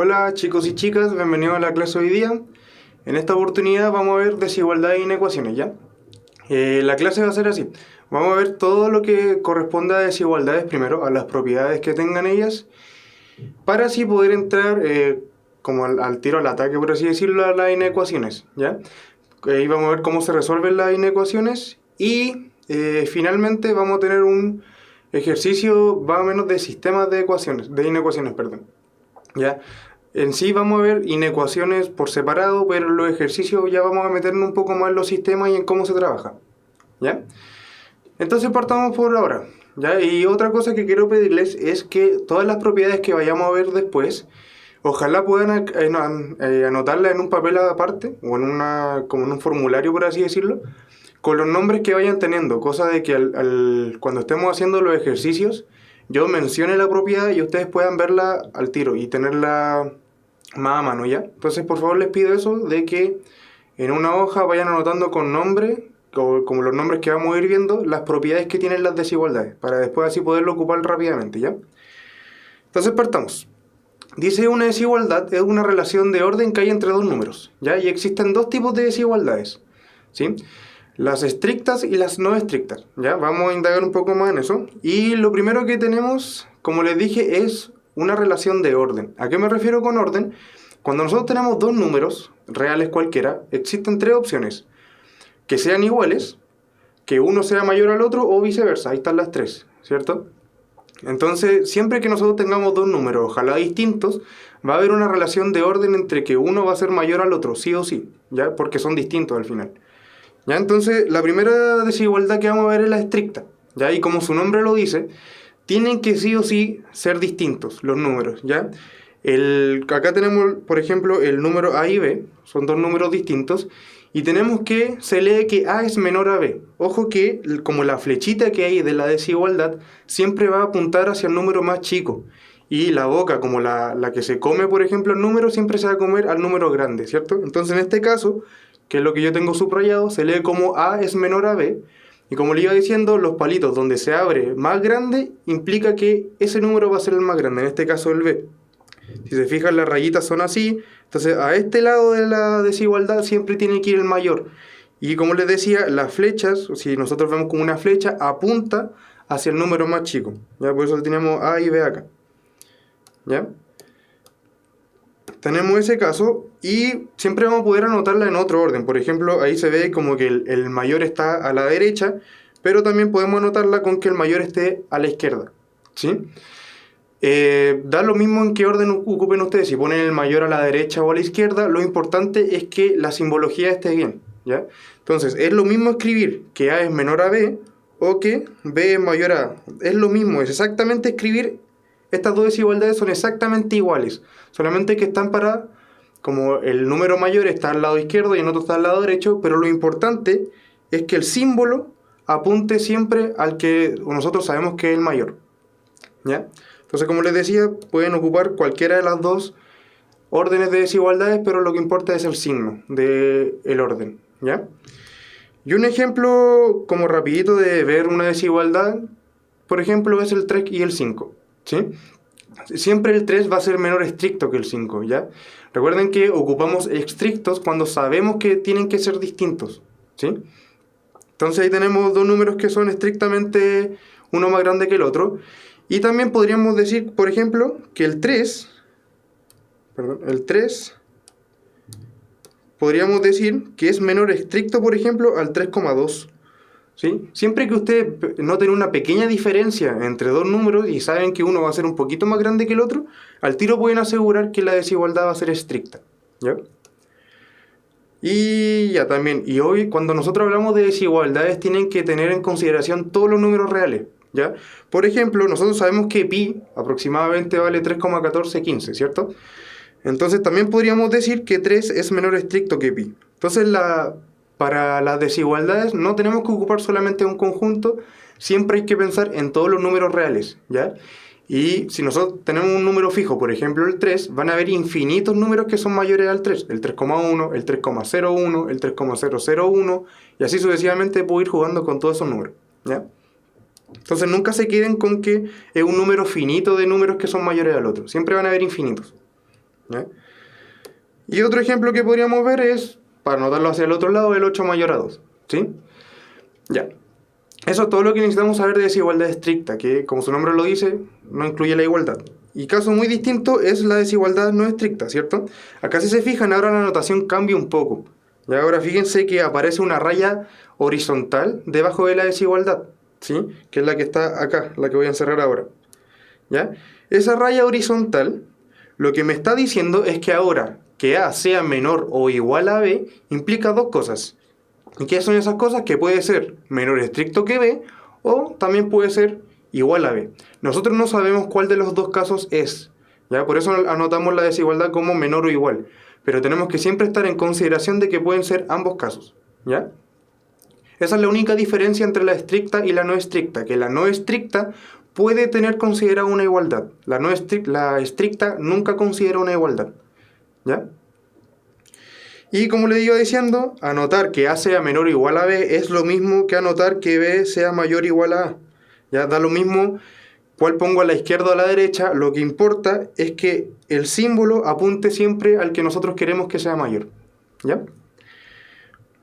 Hola chicos y chicas, bienvenidos a la clase hoy día. En esta oportunidad vamos a ver desigualdades e inecuaciones, ¿ya? La clase va a ser así. Vamos a ver todo lo que corresponde a desigualdades primero, a las propiedades que tengan ellas, para así poder entrar como al tiro al ataque, por así decirlo, a las inecuaciones, ¿ya? Ahí vamos a ver cómo se resuelven las inecuaciones y finalmente vamos a tener un ejercicio más o menos de sistemas de ecuaciones, de inecuaciones, perdón. ¿Ya? En sí vamos a ver inecuaciones por separado, pero en los ejercicios ya vamos a meternos un poco más en los sistemas y en cómo se trabaja. ¿Ya? Entonces partamos por ahora. ¿Ya? Y otra cosa que quiero pedirles es que todas las propiedades que vayamos a ver después, ojalá puedan anotarlas en un papel aparte, o en como en un formulario, por así decirlo, con los nombres que vayan teniendo, cosa de que cuando estemos haciendo los ejercicios, yo mencione la propiedad y ustedes puedan verla al tiro y tenerla más a mano, ¿ya? Entonces, por favor, les pido eso, de que en una hoja vayan anotando con nombre, como los nombres que vamos a ir viendo, las propiedades que tienen las desigualdades, para después así poderlo ocupar rápidamente, ¿ya? Entonces, partamos. Dice una desigualdad es una relación de orden que hay entre dos números, ¿ya? Y existen dos tipos de desigualdades, ¿sí? Las estrictas y las no estrictas, ¿ya? Vamos a indagar un poco más en eso. Y lo primero que tenemos, como les dije, es una relación de orden. ¿A qué me refiero con orden? Cuando nosotros tenemos dos números reales cualquiera, existen tres opciones. Que sean iguales, que uno sea mayor al otro o viceversa. Ahí están las tres, ¿cierto? Entonces, siempre que nosotros tengamos dos números, ojalá distintos, va a haber una relación de orden entre que uno va a ser mayor al otro, sí o sí, ¿ya? Porque son distintos al final. ¿Ya? Entonces, la primera desigualdad que vamos a ver es la estricta, ¿ya? Y como su nombre lo dice, tienen que sí o sí ser distintos los números, ¿ya? Acá tenemos, por ejemplo, el número A y B, son dos números distintos, y tenemos que se lee que A es menor a B. Ojo que, como la flechita que hay de la desigualdad, siempre va a apuntar hacia el número más chico, y la boca, como la que se come, por ejemplo, el número, siempre se va a comer al número grande, ¿cierto? Entonces, en este caso, que es lo que yo tengo subrayado, se lee como A es menor a B, y como le iba diciendo, los palitos donde se abre más grande, implica que ese número va a ser el más grande, en este caso el B. Si se fijan, las rayitas son así, entonces a este lado de la desigualdad siempre tiene que ir el mayor. Y como les decía, las flechas, si nosotros vemos como una flecha, apunta hacia el número más chico, ¿ya? Por eso tenemos A y B acá, ¿ya? Tenemos ese caso y siempre vamos a poder anotarla en otro orden. Por ejemplo, ahí se ve como que el mayor está a la derecha, pero también podemos anotarla con que el mayor esté a la izquierda, ¿sí? Da lo mismo en qué orden ocupen ustedes, si ponen el mayor a la derecha o a la izquierda, lo importante es que la simbología esté bien, ¿ya? Entonces, es lo mismo escribir que A es menor a B o que B es mayor a A. Es lo mismo, es exactamente escribir. Estas dos desigualdades son exactamente iguales, solamente que están como el número mayor está al lado izquierdo y el otro está al lado derecho, pero lo importante es que el símbolo apunte siempre al que nosotros sabemos que es el mayor, ¿ya? Entonces, como les decía, pueden ocupar cualquiera de las dos órdenes de desigualdades, pero lo que importa es el signo del orden, ¿ya? Y un ejemplo como rapidito de ver una desigualdad, por ejemplo, es el 3 y el 5, ¿sí? Siempre el 3 va a ser menor estricto que el 5, ¿ya? Recuerden que ocupamos estrictos cuando sabemos que tienen que ser distintos, ¿sí? Entonces ahí tenemos dos números que son estrictamente uno más grande que el otro. Y también podríamos decir, por ejemplo, que el 3, podríamos decir que es menor estricto, por ejemplo, al 3,2. ¿Sí? Siempre que ustedes noten una pequeña diferencia entre dos números y saben que uno va a ser un poquito más grande que el otro, al tiro pueden asegurar que la desigualdad va a ser estricta, ¿ya? Y ya también, y hoy cuando nosotros hablamos de desigualdades tienen que tener en consideración todos los números reales, ¿ya? Por ejemplo, nosotros sabemos que pi aproximadamente vale 3,1415, ¿cierto? Entonces también podríamos decir que 3 es menor estricto que pi. Entonces para las desigualdades no tenemos que ocupar solamente un conjunto, siempre hay que pensar en todos los números reales, ¿ya? Y si nosotros tenemos un número fijo, por ejemplo el 3, van a haber infinitos números que son mayores al 3, el 3,1, el 3,01, el 3,001, y así sucesivamente puedo ir jugando con todos esos números, ¿ya? Entonces nunca se queden con que es un número finito de números que son mayores al otro, siempre van a haber infinitos. ¿ya? Y otro ejemplo que podríamos ver es, para anotarlo hacia el otro lado, el 8 mayor a 2, ¿sí? Ya. Eso es todo lo que necesitamos saber de desigualdad estricta, que como su nombre lo dice, no incluye la igualdad. Y caso muy distinto es la desigualdad no estricta, ¿cierto? Acá si se fijan, ahora la notación cambia un poco. Y ahora fíjense que aparece una raya horizontal debajo de la desigualdad, ¿sí? Que es la que está acá, la que voy a encerrar ahora. ¿Ya? Esa raya horizontal lo que me está diciendo es que ahora que A sea menor o igual a B implica dos cosas. ¿Y qué son esas cosas? Que puede ser menor estricto que B o también puede ser igual a B. Nosotros no sabemos cuál de los dos casos es, ¿ya? Por eso anotamos la desigualdad como menor o igual. Pero tenemos que siempre estar en consideración de que pueden ser ambos casos, ¿ya? Esa es la única diferencia entre la estricta y la no estricta, que la no estricta puede tener considerada una igualdad. La estricta nunca considera una igualdad, ¿ya? Y como le iba diciendo, anotar que A sea menor o igual a B es lo mismo que anotar que B sea mayor o igual a A. Ya da lo mismo cuál pongo a la izquierda o a la derecha, lo que importa es que el símbolo apunte siempre al que nosotros queremos que sea mayor. ¿Ya?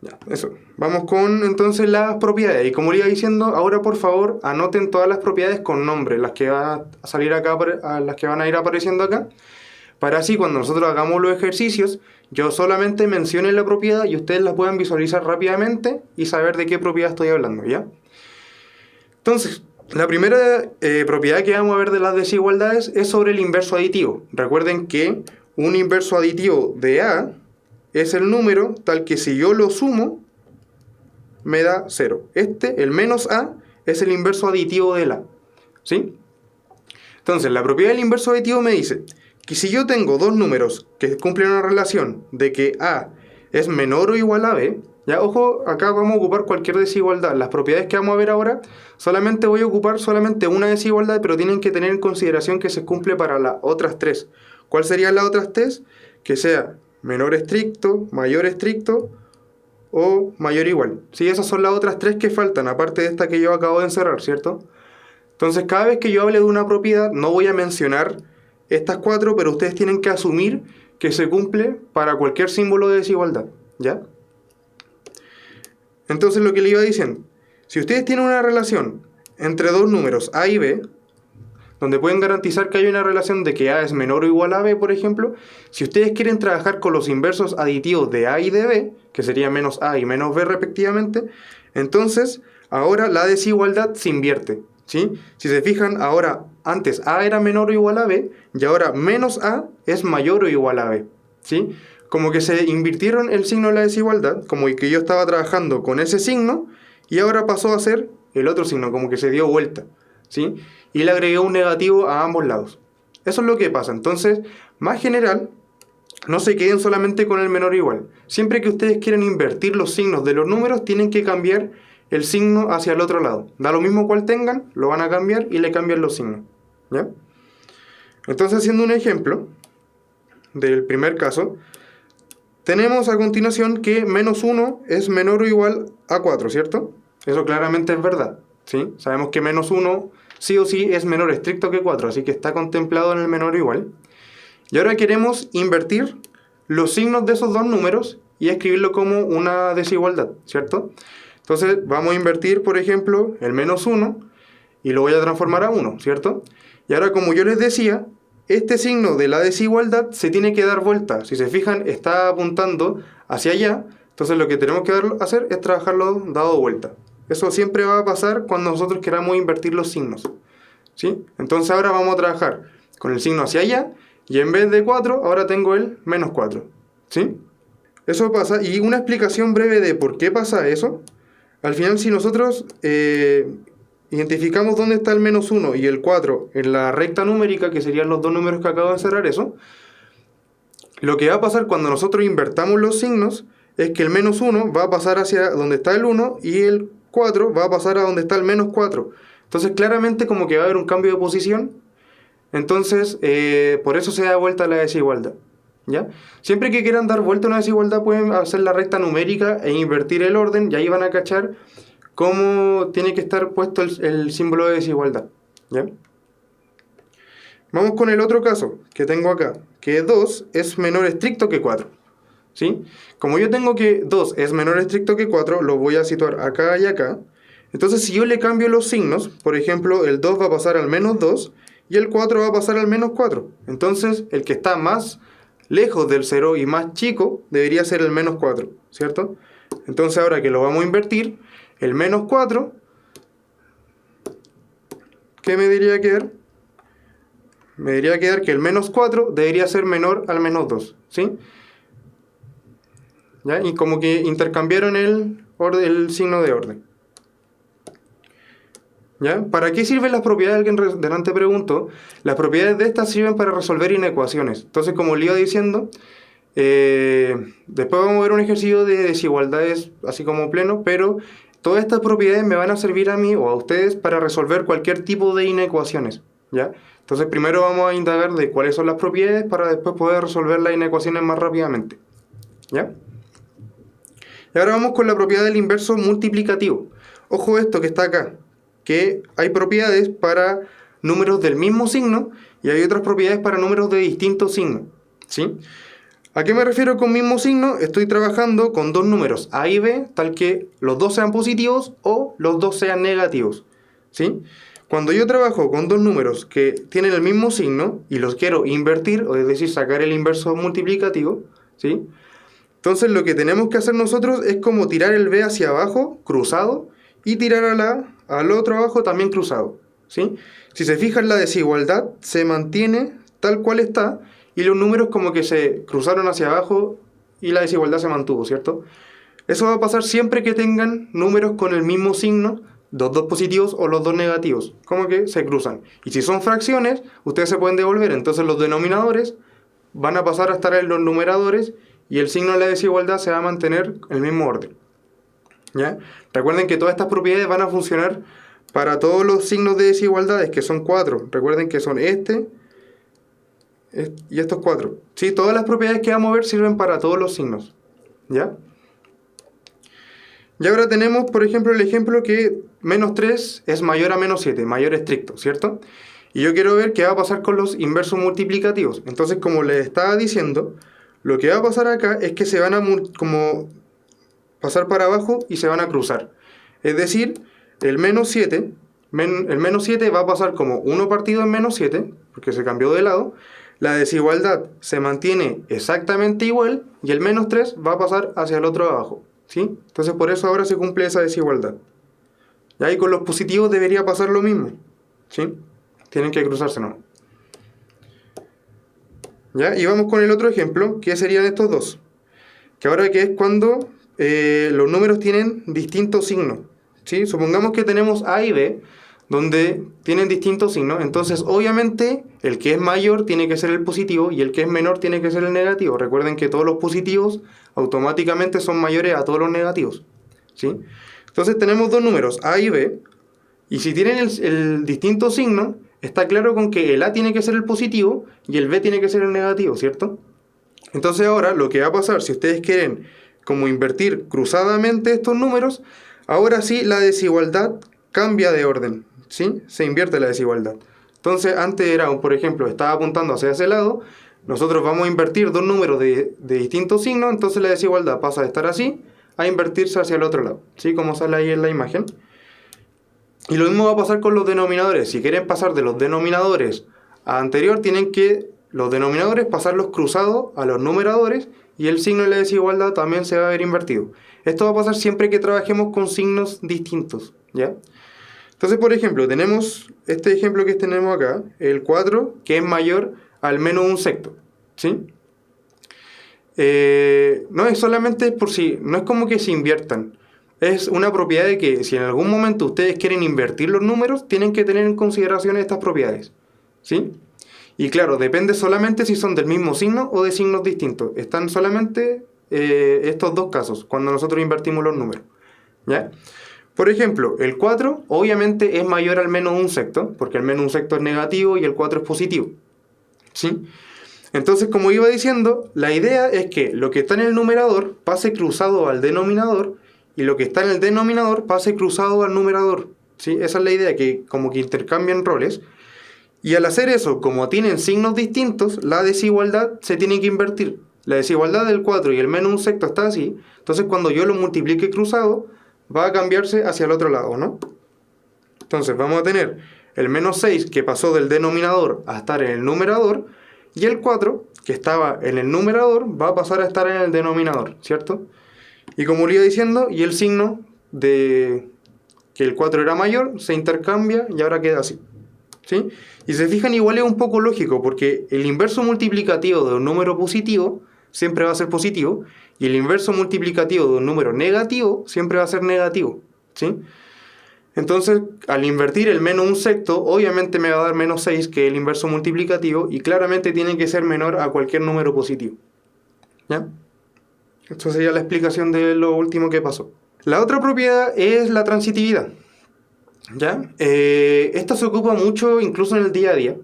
Ya, eso. Vamos con entonces las propiedades. Y como le iba diciendo, ahora por favor anoten todas las propiedades con nombre, las que van a salir acá, las que van a ir apareciendo acá. Para así cuando nosotros hagamos los ejercicios, yo solamente mencione la propiedad y ustedes la puedan visualizar rápidamente y saber de qué propiedad estoy hablando, ¿ya? Entonces, la primera propiedad que vamos a ver de las desigualdades es sobre el inverso aditivo. Recuerden que un inverso aditivo de A es el número tal que si yo lo sumo, me da 0. El menos A, es el inverso aditivo del A, ¿sí? Entonces, la propiedad del inverso aditivo me dice que si yo tengo dos números que cumplen una relación de que A es menor o igual a B, ya, ojo, acá vamos a ocupar cualquier desigualdad. Las propiedades que vamos a ver ahora, solamente voy a ocupar solamente una desigualdad, pero tienen que tener en consideración que se cumple para las otras tres. ¿Cuál serían las otras tres? Que sea menor estricto, mayor estricto o mayor igual. Sí, esas son las otras tres que faltan, aparte de esta que yo acabo de encerrar, ¿cierto? Entonces, cada vez que yo hable de una propiedad, no voy a mencionar estas cuatro, pero ustedes tienen que asumir que se cumple para cualquier símbolo de desigualdad, ¿ya? Entonces, lo que le iba diciendo, si ustedes tienen una relación entre dos números A y B, donde pueden garantizar que hay una relación de que A es menor o igual a B, por ejemplo, si ustedes quieren trabajar con los inversos aditivos de A y de B, que sería menos A y menos B respectivamente, entonces ahora la desigualdad se invierte, ¿sí? Si se fijan, ahora antes A era menor o igual a B y ahora menos A es mayor o igual a B, ¿sí? Como que se invirtieron el signo de la desigualdad, como que yo estaba trabajando con ese signo y ahora pasó a ser el otro signo, como que se dio vuelta, ¿sí? Y le agregué un negativo a ambos lados. Eso es lo que pasa. Entonces, más general, no se queden solamente con el menor o igual. Siempre que ustedes quieran invertir los signos de los números, tienen que cambiar el signo hacia el otro lado. Da lo mismo cual tengan, lo van a cambiar y le cambian los signos, ¿ya? Entonces, haciendo un ejemplo del primer caso, tenemos a continuación que menos 1 es menor o igual a 4, ¿cierto? Eso claramente es verdad, ¿sí? Sabemos que menos 1 sí o sí es menor estricto que 4, así que está contemplado en el menor o igual. Y ahora queremos invertir los signos de esos dos números y escribirlo como una desigualdad, ¿cierto? Entonces vamos a invertir, por ejemplo, el menos 1 y lo voy a transformar a 1, ¿cierto? Y ahora, como yo les decía, este signo de la desigualdad se tiene que dar vuelta. Si se fijan, está apuntando hacia allá, entonces lo que tenemos que hacer es trabajarlo dado vuelta. Eso siempre va a pasar cuando nosotros queramos invertir los signos, ¿sí? Entonces ahora vamos a trabajar con el signo hacia allá y en vez de 4, ahora tengo el menos 4, ¿sí? Eso pasa, y una explicación breve de por qué pasa eso. Al final, si nosotros identificamos dónde está el menos 1 y el 4 en la recta numérica, que serían los dos números que acabo de cerrar, eso, lo que va a pasar cuando nosotros invertamos los signos es que el menos 1 va a pasar hacia donde está el 1 y el 4 va a pasar a donde está el menos 4. Entonces, claramente como que va a haber un cambio de posición. Entonces, por eso se da vuelta la desigualdad, ¿ya? Siempre que quieran dar vuelta a una desigualdad pueden hacer la recta numérica e invertir el orden y ahí van a cachar cómo tiene que estar puesto el símbolo de desigualdad, ¿ya? Vamos con el otro caso que tengo acá, que 2 es menor estricto que 4. ¿Sí? Como yo tengo que 2 es menor estricto que 4, lo voy a situar acá y acá. Entonces, si yo le cambio los signos, por ejemplo, el 2 va a pasar al menos 2 y el 4 va a pasar al menos 4. Entonces, el que está más lejos del 0 y más chico debería ser el menos 4, ¿cierto? Entonces, ahora que lo vamos a invertir, el menos 4, ¿qué me debería quedar? Me debería quedar que el menos 4 debería ser menor al menos 2, ¿sí? ¿Ya? Y como que intercambiaron el signo de orden. ¿Ya? ¿Para qué sirven las propiedades? Alguien delante preguntó. Las propiedades de estas sirven para resolver inecuaciones. Entonces, como le iba diciendo, después vamos a ver un ejercicio de desigualdades así como pleno, pero todas estas propiedades me van a servir a mí o a ustedes para resolver cualquier tipo de inecuaciones, ¿ya? Entonces, primero vamos a indagar de cuáles son las propiedades para después poder resolver las inecuaciones más rápidamente, ¿ya? Y ahora vamos con la propiedad del inverso multiplicativo. Ojo esto que está acá, que hay propiedades para números del mismo signo y hay otras propiedades para números de distintos signos, ¿sí? ¿A qué me refiero con mismo signo? Estoy trabajando con dos números A y B, tal que los dos sean positivos o los dos sean negativos, ¿sí? Cuando yo trabajo con dos números que tienen el mismo signo y los quiero invertir, o es decir, sacar el inverso multiplicativo, ¿sí? Entonces lo que tenemos que hacer nosotros es como tirar el B hacia abajo, cruzado, y tirar al otro abajo también cruzado, ¿sí? Si se fijan, la desigualdad se mantiene tal cual está, y los números como que se cruzaron hacia abajo y la desigualdad se mantuvo, ¿cierto? Eso va a pasar siempre que tengan números con el mismo signo, los dos positivos o los dos negativos, como que se cruzan. Y si son fracciones, ustedes se pueden devolver, entonces los denominadores van a pasar a estar en los numeradores y el signo de la desigualdad se va a mantener en el mismo orden, ¿ya? Recuerden que todas estas propiedades van a funcionar para todos los signos de desigualdades, que son 4. Recuerden que son este y estos 4. ¿Sí? Todas las propiedades que vamos a ver sirven para todos los signos, ¿ya? Y ahora tenemos, por ejemplo, el ejemplo que menos 3 es mayor a menos 7, mayor estricto, ¿cierto? Y yo quiero ver qué va a pasar con los inversos multiplicativos. Entonces, como les estaba diciendo, lo que va a pasar acá es que se van a como pasar para abajo y se van a cruzar. Es decir, el menos 7 va a pasar como 1 partido en menos 7, porque se cambió de lado. La desigualdad se mantiene exactamente igual y el menos 3 va a pasar hacia el otro abajo, ¿sí? Entonces por eso ahora se cumple esa desigualdad. Y ahí con los positivos debería pasar lo mismo, ¿sí? Tienen que cruzarse, ¿no? ¿Ya? Y vamos con el otro ejemplo, que serían estos dos. Que ahora que es cuando los números tienen distintos signos, ¿sí? Supongamos que tenemos A y B, donde tienen distintos signos, entonces obviamente el que es mayor tiene que ser el positivo y el que es menor tiene que ser el negativo. Recuerden que todos los positivos automáticamente son mayores a todos los negativos, ¿sí? Entonces tenemos dos números, A y B, y si tienen el distinto signo, está claro con que el A tiene que ser el positivo y el B tiene que ser el negativo, ¿cierto? Entonces ahora lo que va a pasar, si ustedes quieren como invertir cruzadamente estos números, ahora sí la desigualdad cambia de orden, ¿sí? Se invierte la desigualdad. Entonces antes era, por ejemplo, estaba apuntando hacia ese lado, nosotros vamos a invertir dos números de distintos signos, entonces la desigualdad pasa de estar así a invertirse hacia el otro lado, ¿sí? Como sale ahí en la imagen. Y lo mismo va a pasar con los denominadores. Si quieren pasar de los denominadores a anterior, tienen que los denominadores pasarlos cruzados a los numeradores y el signo de la desigualdad también se va a ver invertido. Esto va a pasar siempre que trabajemos con signos distintos, ¿ya? Entonces, por ejemplo, tenemos este ejemplo que tenemos acá, el 4, que es mayor al menos un sexto, ¿sí? No es solamente por si, no es como que se inviertan. Es una propiedad de que si en algún momento ustedes quieren invertir los números, tienen que tener en consideración estas propiedades, ¿sí? Y claro, depende solamente si son del mismo signo o de signos distintos. Están solamente estos dos casos, cuando nosotros invertimos los números, ¿ya? Por ejemplo, el 4 obviamente es mayor al menos un sexto, porque el menos un sexto es negativo y el 4 es positivo, ¿sí? Entonces, como iba diciendo, la idea es que lo que está en el numerador pase cruzado al denominador y lo que está en el denominador pase cruzado al numerador, ¿sí? Esa es la idea, que como que intercambian roles. Y al hacer eso, como tienen signos distintos, la desigualdad se tiene que invertir. La desigualdad del 4 y el menos un sexto está así. Entonces cuando yo lo multiplique cruzado, va a cambiarse hacia el otro lado, ¿no? Entonces vamos a tener el menos 6 que pasó del denominador a estar en el numerador, y el 4 que estaba en el numerador va a pasar a estar en el denominador, ¿cierto? Y como le iba diciendo, y el signo de que el 4 era mayor se intercambia y ahora queda así, ¿sí? Y se fijan, igual es un poco lógico, porque el inverso multiplicativo de un número positivo siempre va a ser positivo, y el inverso multiplicativo de un número negativo siempre va a ser negativo, ¿sí? Entonces, al invertir el menos un sexto, obviamente me va a dar menos 6, que es el inverso multiplicativo, y claramente tiene que ser menor a cualquier número positivo, ¿ya? Esto sería la explicación de lo último que pasó. La otra propiedad es la transitividad, ¿ya? Esta se ocupa mucho incluso en el día a día.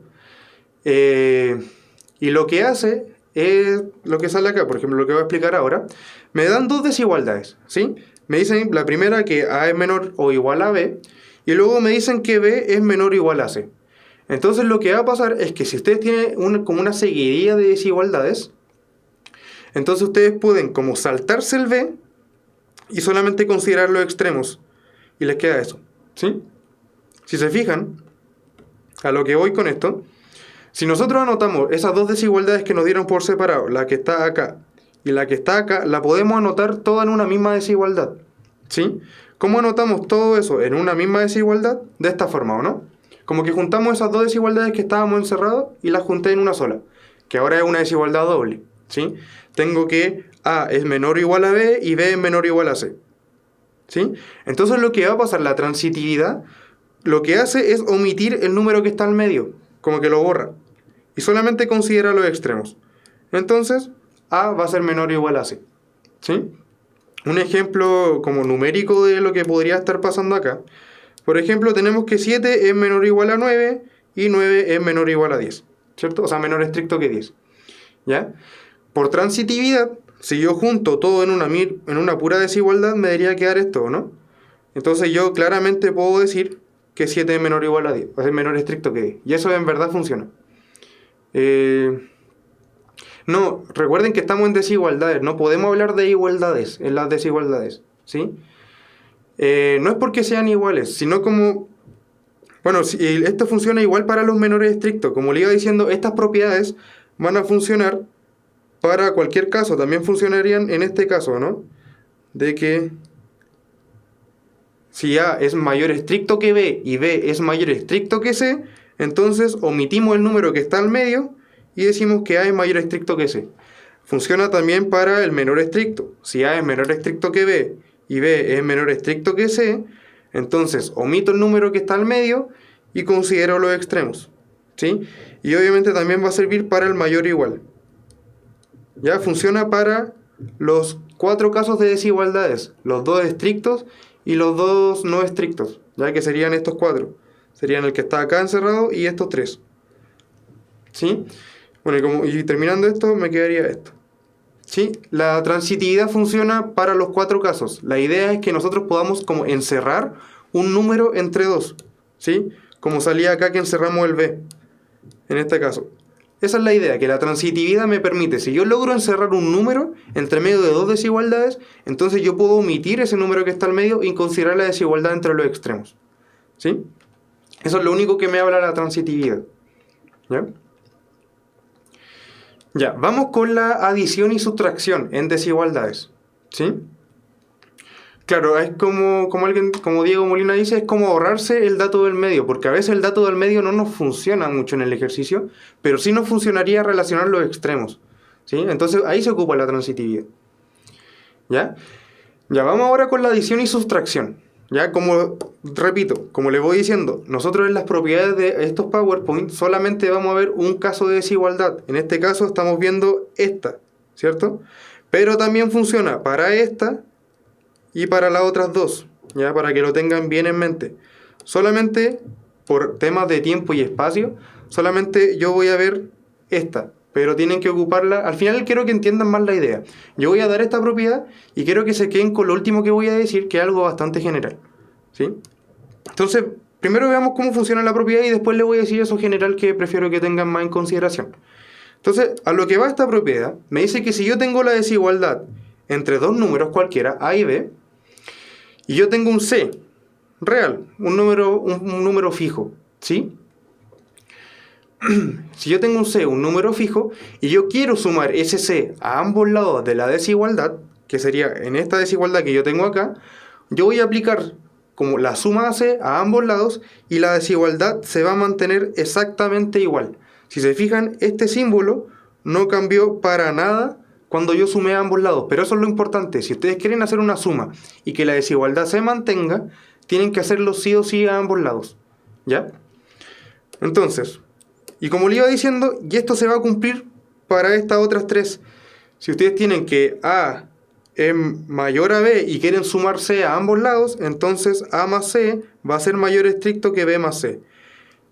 Y lo que hace es lo que sale acá, por ejemplo, lo que voy a explicar ahora. Me dan dos desigualdades, ¿sí? Me dicen la primera que A es menor o igual a B, y luego me dicen que B es menor o igual a C. Entonces lo que va a pasar es que si ustedes tienen como una seguidilla de desigualdades, entonces ustedes pueden como saltarse el B y solamente considerar los extremos, y les queda eso, ¿sí? Si se fijan, a lo que voy con esto, si nosotros anotamos esas dos desigualdades que nos dieron por separado, la que está acá y la que está acá, la podemos anotar toda en una misma desigualdad, ¿sí? ¿Cómo anotamos todo eso en una misma desigualdad? De esta forma, ¿o no? Como que juntamos esas dos desigualdades que estábamos encerrados y las junté en una sola, que ahora es una desigualdad doble, ¿sí? Tengo que A es menor o igual a B y B es menor o igual a C, ¿sí? Entonces lo que va a pasar, la transitividad, lo que hace es omitir el número que está al medio, como que lo borra, y solamente considera los extremos. Entonces, A va a ser menor o igual a C, ¿sí? Un ejemplo como numérico de lo que podría estar pasando acá. Por ejemplo, tenemos que 7 es menor o igual a 9 y 9 es menor o igual a 10, ¿cierto? O sea, menor estricto que 10, ¿ya? Por transitividad, si yo junto todo en una pura desigualdad, me debería quedar esto, ¿no? Entonces yo claramente puedo decir que 7 es menor o igual a 10, va a ser menor estricto que 10. Y eso en verdad funciona. No, recuerden que estamos en desigualdades, no podemos hablar de igualdades en las desigualdades, ¿sí? No es porque sean iguales, sino como... Bueno, si esto funciona igual para los menores estrictos. Como le iba diciendo, estas propiedades van a funcionar para cualquier caso. También funcionarían en este caso, ¿no? De que si A es mayor estricto que B y B es mayor estricto que C, entonces omitimos el número que está al medio y decimos que A es mayor estricto que C. Funciona también para el menor estricto. Si A es menor estricto que B y B es menor estricto que C, entonces omito el número que está al medio y considero los extremos, ¿sí? Y obviamente también va a servir para el mayor o igual. Ya funciona para los 4 casos de desigualdades, los 2 estrictos y los 2 no estrictos, ya que serían estos 4. Serían el que está acá encerrado y estos 3. ¿Sí? Bueno, y terminando esto, me quedaría esto. ¿Sí? La transitividad funciona para los 4 casos. La idea es que nosotros podamos como encerrar un número entre 2. ¿Sí? Como salía acá que encerramos el B, en este caso. Esa es la idea, que la transitividad me permite, si yo logro encerrar un número entre medio de 2 desigualdades, entonces yo puedo omitir ese número que está al medio y considerar la desigualdad entre los extremos, ¿sí? Eso es lo único que me habla la transitividad, ¿ya? Ya, vamos con la adición y sustracción en desigualdades, ¿sí? Claro, es como Diego Molina dice, es como ahorrarse el dato del medio, porque a veces el dato del medio no nos funciona mucho en el ejercicio, pero sí nos funcionaría relacionar los extremos, ¿sí? Entonces ahí se ocupa la transitividad, ¿ya? Ya, vamos ahora con la adición y sustracción, ¿ya? Repito, como les voy diciendo, nosotros en las propiedades de estos PowerPoint solamente vamos a ver un caso de desigualdad. En este caso estamos viendo esta, ¿cierto? Pero también funciona para esta y para las otras dos, ya, para que lo tengan bien en mente. Solamente por temas de tiempo y espacio, solamente yo voy a ver esta, pero tienen que ocuparla. Al final quiero que entiendan más la idea. Yo voy a dar esta propiedad y quiero que se queden con lo último que voy a decir, que es algo bastante general, ¿sí? Entonces, primero veamos cómo funciona la propiedad y después les voy a decir eso general que prefiero que tengan más en consideración. Entonces, a lo que va esta propiedad, me dice que si yo tengo la desigualdad entre dos números cualquiera, A y B, y yo tengo un C real, un número fijo, ¿sí? Si yo tengo un C, un número fijo, y yo quiero sumar ese C a ambos lados de la desigualdad, que sería en esta desigualdad que yo tengo acá, yo voy a aplicar como la suma a C a ambos lados y la desigualdad se va a mantener exactamente igual. Si se fijan, este símbolo no cambió para nada cuando yo sumé a ambos lados, pero eso es lo importante. Si ustedes quieren hacer una suma y que la desigualdad se mantenga, tienen que hacerlo sí o sí a ambos lados, ¿ya? Entonces, y como le iba diciendo, y esto se va a cumplir para estas otras tres. Si ustedes tienen que A es mayor a B y quieren sumar C a ambos lados, entonces A más C va a ser mayor estricto que B más C.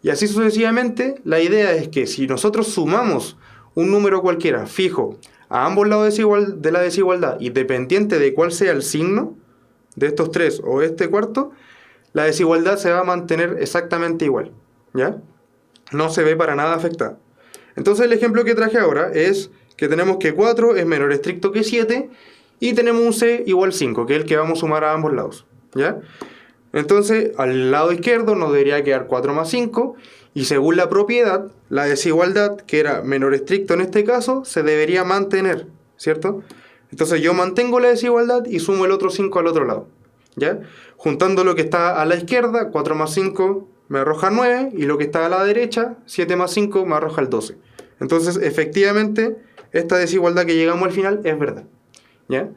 Y así sucesivamente, la idea es que si nosotros sumamos un número cualquiera fijo a ambos lados de la desigualdad, independiente de cuál sea el signo de estos tres o este cuarto, la desigualdad se va a mantener exactamente igual, ¿ya? No se ve para nada afectada. Entonces el ejemplo que traje ahora es que tenemos que 4 es menor estricto que 7 y tenemos un C igual 5, que es el que vamos a sumar a ambos lados, ¿ya? Entonces, al lado izquierdo nos debería quedar 4 más 5, y según la propiedad, la desigualdad, que era menor estricto en este caso, se debería mantener, ¿cierto? Entonces yo mantengo la desigualdad y sumo el otro 5 al otro lado, ¿ya? Juntando lo que está a la izquierda, 4 más 5 me arroja 9, y lo que está a la derecha, 7 más 5 me arroja el 12. Entonces, efectivamente, esta desigualdad que llegamos al final es verdad, ¿ya?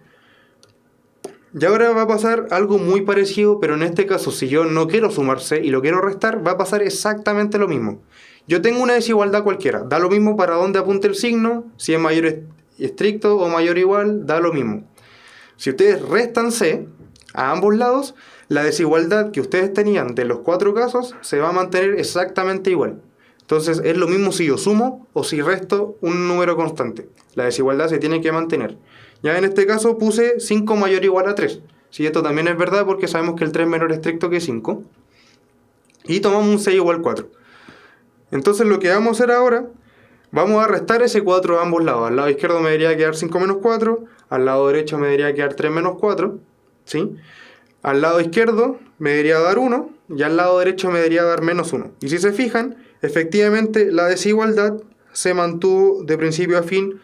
Y ahora va a pasar algo muy parecido, pero en este caso, si yo no quiero sumar C y lo quiero restar, va a pasar exactamente lo mismo. Yo tengo una desigualdad cualquiera, da lo mismo para dónde apunte el signo, si es mayor estricto o mayor igual, da lo mismo. Si ustedes restan C a ambos lados, la desigualdad que ustedes tenían de los 4 casos se va a mantener exactamente igual. Entonces es lo mismo si yo sumo o si resto un número constante. La desigualdad se tiene que mantener. Ya en este caso puse 5 mayor o igual a 3. Sí, esto también es verdad porque sabemos que el 3 es menor estricto que 5. Y tomamos un 6 igual 4. Entonces lo que vamos a hacer ahora, vamos a restar ese 4 a ambos lados. Al lado izquierdo me debería quedar 5 menos 4. Al lado derecho me debería quedar 3 menos 4. ¿Sí? Al lado izquierdo me debería dar 1. Y al lado derecho me debería dar menos 1. Y si se fijan, efectivamente la desigualdad se mantuvo de principio a fin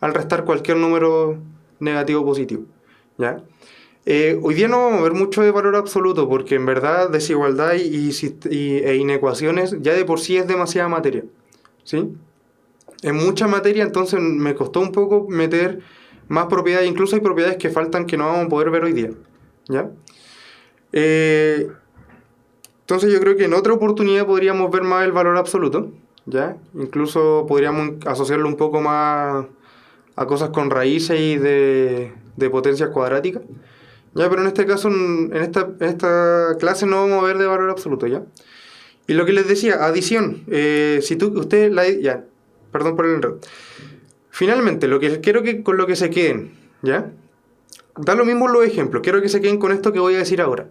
al restar cualquier número negativo o positivo, ¿ya? Hoy día no vamos a ver mucho de valor absoluto porque en verdad desigualdad e inecuaciones ya de por sí es demasiada materia, ¿sí? Es mucha materia, entonces me costó un poco meter más propiedades, incluso hay propiedades que faltan que no vamos a poder ver hoy día, ¿ya? Entonces yo creo que en otra oportunidad podríamos ver más el valor absoluto, ¿ya? Incluso podríamos asociarlo un poco más a cosas con raíces y de potencias cuadráticas, ¿ya? Pero en este caso, en esta clase no vamos a ver de valor absoluto, ¿ya? Y lo que les decía, adición, ya, perdón por el enredo. Finalmente, lo que quiero que con lo que se queden, ¿ya? Da lo mismo los ejemplos, quiero que se queden con esto que voy a decir ahora.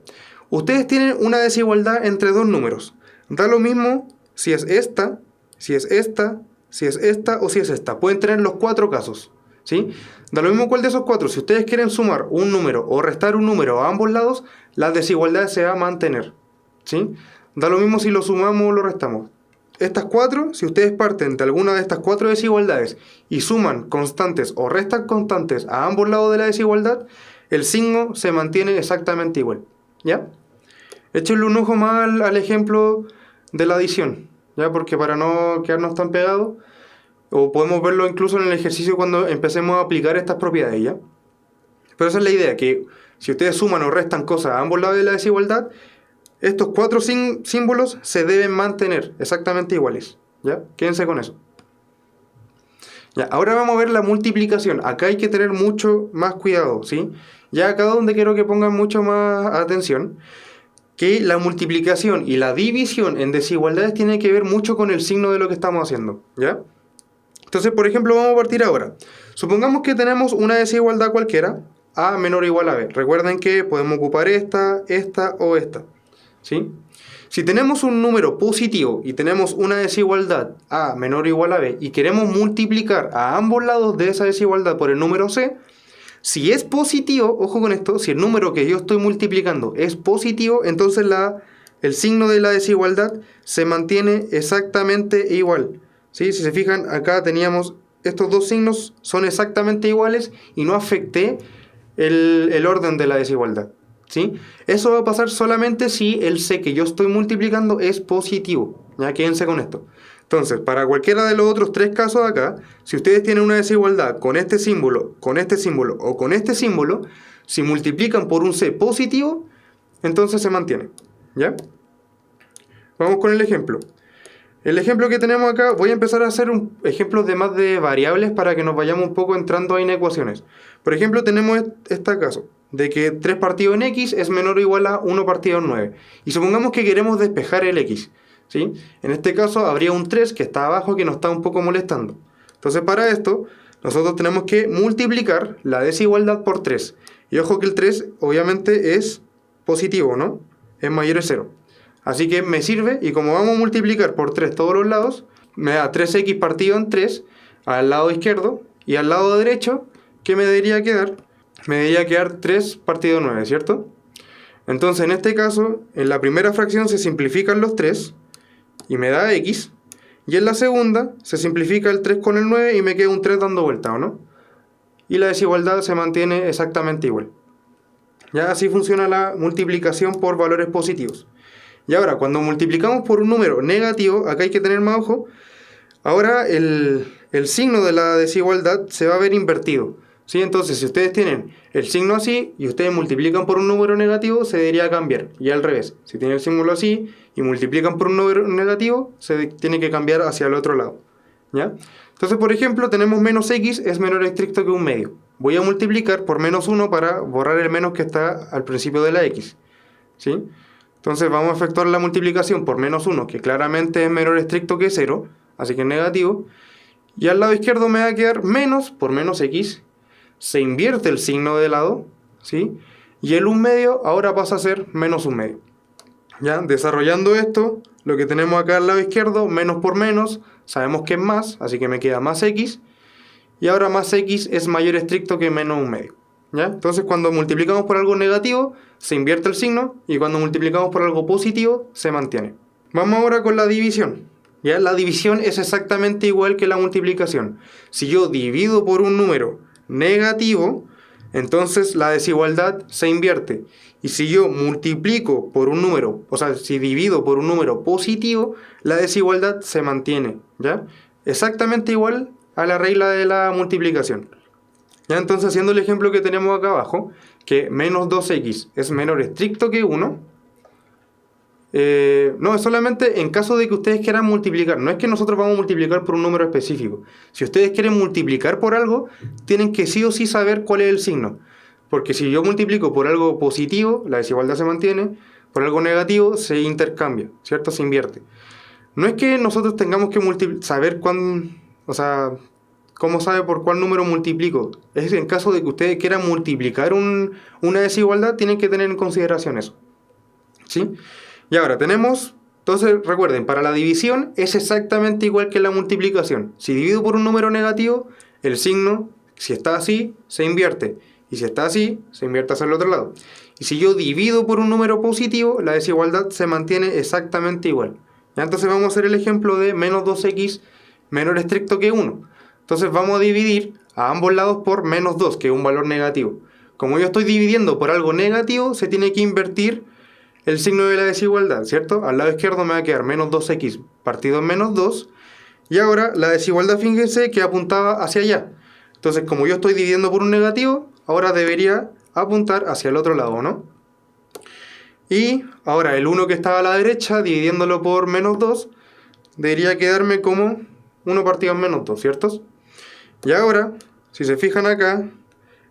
Ustedes tienen una desigualdad entre dos números. Da lo mismo si es esta, si es esta, si es esta o si es esta. Pueden tener los 4 casos, ¿sí? Da lo mismo cuál de esos 4. Si ustedes quieren sumar un número o restar un número a ambos lados, la desigualdad se va a mantener, ¿sí? Da lo mismo si lo sumamos o lo restamos. Estas 4, si ustedes parten de alguna de estas 4 desigualdades y suman constantes o restan constantes a ambos lados de la desigualdad, el signo se mantiene exactamente igual, ¿ya? Échenle un ojo más al ejemplo de la adición, ¿ya? Porque para no quedarnos tan pegados, o podemos verlo incluso en el ejercicio cuando empecemos a aplicar estas propiedades, ¿ya? Pero esa es la idea, que si ustedes suman o restan cosas a ambos lados de la desigualdad, estos 4 símbolos se deben mantener exactamente iguales, ¿ya? Quédense con eso. Ya, ahora vamos a ver la multiplicación. Acá hay que tener mucho más cuidado, ¿sí? Ya acá donde quiero que pongan mucho más atención, que la multiplicación y la división en desigualdades tiene que ver mucho con el signo de lo que estamos haciendo, ¿ya? Entonces, por ejemplo, vamos a partir ahora. Supongamos que tenemos una desigualdad cualquiera, A menor o igual a B. Recuerden que podemos ocupar esta o esta, ¿sí? Si tenemos un número positivo y tenemos una desigualdad A menor o igual a B y queremos multiplicar a ambos lados de esa desigualdad por el número C, si es positivo, ojo con esto, si el número que yo estoy multiplicando es positivo, entonces el signo de la desigualdad se mantiene exactamente igual. ¿Sí? Si se fijan, acá teníamos estos dos signos, son exactamente iguales y no afecté el orden de la desigualdad. ¿Sí? Eso va a pasar solamente si el C que yo estoy multiplicando es positivo. Ya quédense con esto. Entonces, para cualquiera de los otros tres casos de acá, si ustedes tienen una desigualdad con este símbolo o con este símbolo, si multiplican por un C positivo, entonces se mantiene. ¿Ya? Vamos con el ejemplo. El ejemplo que tenemos acá, voy a empezar a hacer ejemplos de más de variables para que nos vayamos un poco entrando ahí en ecuaciones. Por ejemplo, tenemos este caso, de que 3 partido en x es menor o igual a 1 partido en 9. Y supongamos que queremos despejar el x. ¿Sí? En este caso habría un 3 que está abajo que nos está un poco molestando. Entonces para esto nosotros tenemos que multiplicar la desigualdad por 3. Y ojo que el 3 obviamente es positivo, ¿no? Es mayor a 0. Así que me sirve y como vamos a multiplicar por 3 todos los lados, me da 3x partido en 3 al lado izquierdo y al lado derecho, ¿qué me debería quedar? Me debería quedar 3 partido en 9, ¿cierto? Entonces en este caso, en la primera fracción se simplifican los 3 y me da x, y en la segunda se simplifica el 3 con el 9 y me queda un 3 dando vuelta, ¿o no? Y la desigualdad se mantiene exactamente igual. Ya así funciona la multiplicación por valores positivos. Y ahora, cuando multiplicamos por un número negativo, acá hay que tener más ojo, ahora el signo de la desigualdad se va a ver invertido. ¿Sí? Entonces, si ustedes tienen el signo así y ustedes multiplican por un número negativo, se debería cambiar. Y al revés, si tienen el símbolo así y multiplican por un número negativo, se tiene que cambiar hacia el otro lado. ¿Ya? Entonces, por ejemplo, tenemos menos x es menor estricto que un medio. Voy a multiplicar por menos 1 para borrar el menos que está al principio de la x. ¿Sí? Entonces vamos a efectuar la multiplicación por menos 1, que claramente es menor estricto que 0, así que es negativo. Y al lado izquierdo me va a quedar menos por menos x. Se invierte el signo de lado, ¿sí? Y el 1 medio ahora pasa a ser menos 1 medio. ¿Ya? Desarrollando esto, lo que tenemos acá al lado izquierdo, menos por menos, sabemos que es más, así que me queda más x. Y ahora más x es mayor estricto que menos 1 medio. ¿Ya? Entonces cuando multiplicamos por algo negativo, se invierte el signo, y cuando multiplicamos por algo positivo, se mantiene. Vamos ahora con la división. ¿Ya? La división es exactamente igual que la multiplicación. Si yo divido por un número negativo, entonces la desigualdad se invierte. Y si yo multiplico por un número, o sea, si divido por un número positivo, la desigualdad se mantiene. ¿Ya? Exactamente igual a la regla de la multiplicación. ¿Ya? Entonces, haciendo el ejemplo que tenemos acá abajo, que menos 2x es menor estricto que 1, no, es solamente en caso de que ustedes quieran multiplicar. No es que nosotros vamos a multiplicar por un número específico. Si ustedes quieren multiplicar por algo, tienen que sí o sí saber cuál es el signo. Porque si yo multiplico por algo positivo, la desigualdad se mantiene. Por algo negativo, se intercambia, ¿cierto? Se invierte. No es que nosotros tengamos que saber cuándo, o sea, cómo sabe por cuál número multiplico. Es en caso de que ustedes quieran multiplicar una desigualdad, tienen que tener en consideración eso. ¿Sí? Y ahora tenemos, entonces recuerden, para la división es exactamente igual que la multiplicación. Si divido por un número negativo, el signo, si está así, se invierte. Y si está así, se invierte hacia el otro lado. Y si yo divido por un número positivo, la desigualdad se mantiene exactamente igual. ¿Ya? Entonces vamos a hacer el ejemplo de menos 2x menor estricto que 1. Entonces vamos a dividir a ambos lados por menos 2, que es un valor negativo. Como yo estoy dividiendo por algo negativo, se tiene que invertir el signo de la desigualdad, ¿cierto? Al lado izquierdo me va a quedar menos 2x partido en menos 2. Y ahora la desigualdad, fíjense que apuntaba hacia allá. Entonces, como yo estoy dividiendo por un negativo, ahora debería apuntar hacia el otro lado, ¿no? Y ahora el 1 que estaba a la derecha, dividiéndolo por menos 2, debería quedarme como 1 partido en menos 2, ¿cierto? Y ahora, si se fijan acá,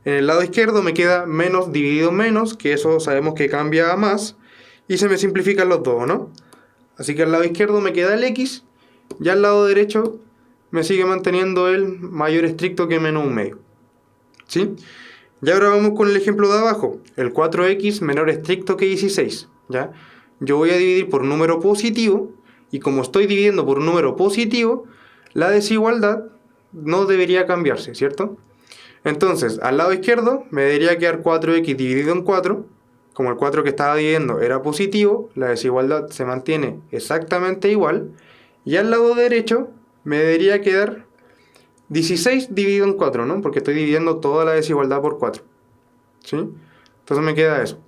en el lado izquierdo me queda menos dividido en menos, que eso sabemos que cambia a más, y se me simplifican los dos, ¿no? Así que al lado izquierdo me queda el x, y al lado derecho me sigue manteniendo el mayor estricto que menos 1 medio. ¿Sí? Y ahora vamos con el ejemplo de abajo, el 4x menor estricto que 16, ¿ya? yo voy a dividir por un número positivo, y como estoy dividiendo por un número positivo, la desigualdad no debería cambiarse, ¿cierto? Entonces, al lado izquierdo me debería quedar 4x dividido en 4. Como el 4 que estaba dividiendo era positivo, la desigualdad se mantiene exactamente igual. Y al lado derecho me debería quedar 16 dividido en 4, ¿no? Porque estoy dividiendo toda la desigualdad por 4. ¿Sí? Entonces me queda eso.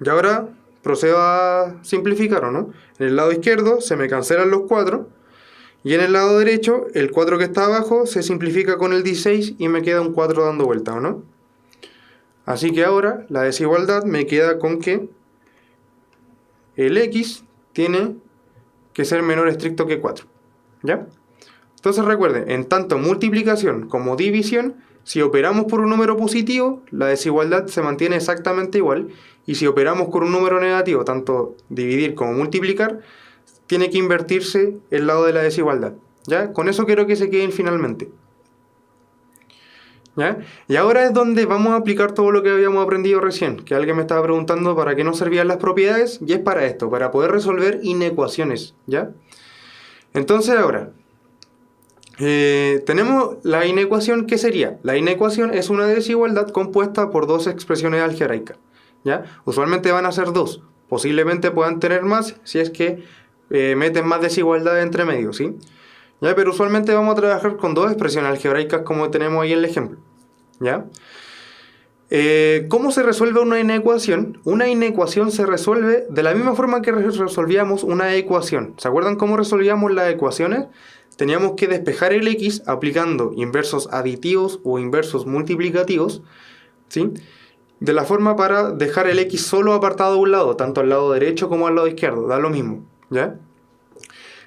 Y ahora procedo a simplificar, ¿no? En el lado izquierdo se me cancelan los 4. Y en el lado derecho, el 4 que está abajo se simplifica con el 16 y me queda un 4 dando vuelta, ¿o no? Así que ahora la desigualdad me queda con que el x tiene que ser menor estricto que 4. ¿Ya? Entonces recuerden, en tanto multiplicación como división, si operamos por un número positivo, la desigualdad se mantiene exactamente igual. Y si operamos con un número negativo, tanto dividir como multiplicar, tiene que invertirse el lado de la desigualdad. ¿Ya? Con eso quiero que se queden finalmente. ¿Ya? Y ahora es donde vamos a aplicar todo lo que habíamos aprendido recién, que alguien me estaba preguntando para qué nos servían las propiedades, y es para esto, para poder resolver inecuaciones. ¿Ya? Entonces ahora, tenemos la inecuación. ¿Qué sería? La inecuación es una desigualdad compuesta por dos expresiones algebraicas. ¿Ya? Usualmente van a ser dos, posiblemente puedan tener más si es que meten más desigualdad entre medio, ¿sí? ¿Ya? Pero usualmente vamos a trabajar con dos expresiones algebraicas como tenemos ahí en el ejemplo. ¿Ya? ¿Cómo se resuelve una inecuación? Una inecuación se resuelve de la misma forma que resolvíamos una ecuación. ¿Se acuerdan cómo resolvíamos las ecuaciones? Teníamos que despejar el x aplicando inversos aditivos o inversos multiplicativos, ¿sí? De la forma para dejar el x solo apartado a un lado, tanto al lado derecho como al lado izquierdo, da lo mismo, ¿ya?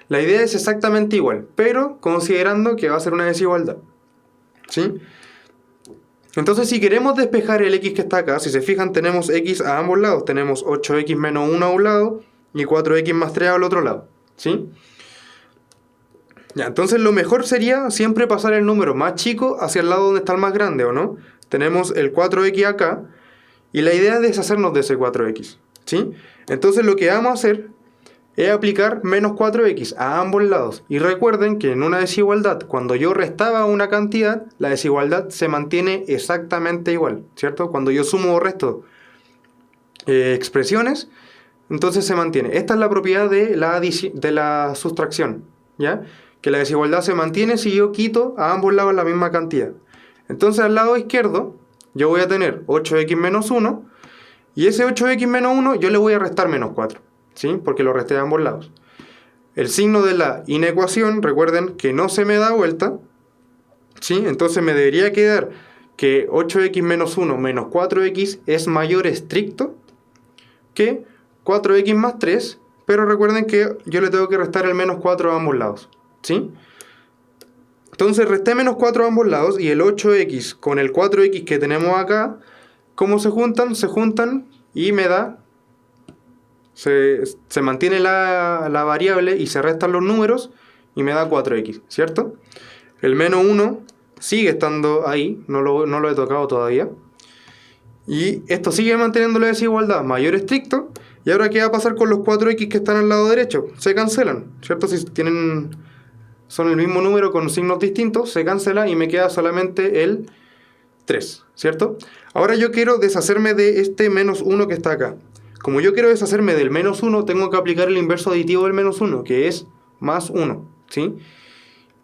La idea es exactamente igual, pero considerando que va a ser una desigualdad, ¿sí? Entonces, si queremos despejar el x que está acá, si se fijan, tenemos x a ambos lados. Tenemos 8x menos 1 a un lado y 4x más 3 al otro lado, ¿sí? Ya, entonces lo mejor sería siempre pasar el número más chico hacia el lado donde está el más grande, ¿o no? Tenemos el 4x acá y la idea es deshacernos de ese 4x, ¿sí? Entonces lo que vamos a hacer es aplicar menos 4x a ambos lados. Y recuerden que en una desigualdad, cuando yo restaba una cantidad, la desigualdad se mantiene exactamente igual, ¿cierto? Cuando yo sumo o resto expresiones, entonces se mantiene. Esta es la propiedad de la sustracción, ¿ya? Que la desigualdad se mantiene si yo quito a ambos lados la misma cantidad. Entonces al lado izquierdo yo voy a tener 8x menos 1 y ese 8x menos 1 yo le voy a restar menos 4, ¿sí? Porque lo resté a ambos lados. El signo de la inecuación, recuerden que no se me da vuelta, ¿sí? Entonces me debería quedar que 8x menos 1 menos 4x es mayor estricto que 4x más 3, pero recuerden que yo le tengo que restar el menos 4 a ambos lados, ¿sí? Entonces resté menos 4 a ambos lados y el 8x con el 4x que tenemos acá, ¿cómo se juntan? Se juntan y me da, se mantiene la variable y se restan los números y me da 4x, ¿cierto? El menos 1 sigue estando ahí, no lo he tocado todavía. Y esto sigue manteniendo la desigualdad mayor estricto. Y ahora, ¿qué va a pasar con los 4x que están al lado derecho? Se cancelan, ¿cierto? Si son el mismo número con signos distintos, se cancela y me queda solamente el 3, ¿cierto? Ahora yo quiero deshacerme de este menos 1 que está acá. Como yo quiero deshacerme del menos 1, tengo que aplicar el inverso aditivo del menos 1, que es más 1, ¿sí?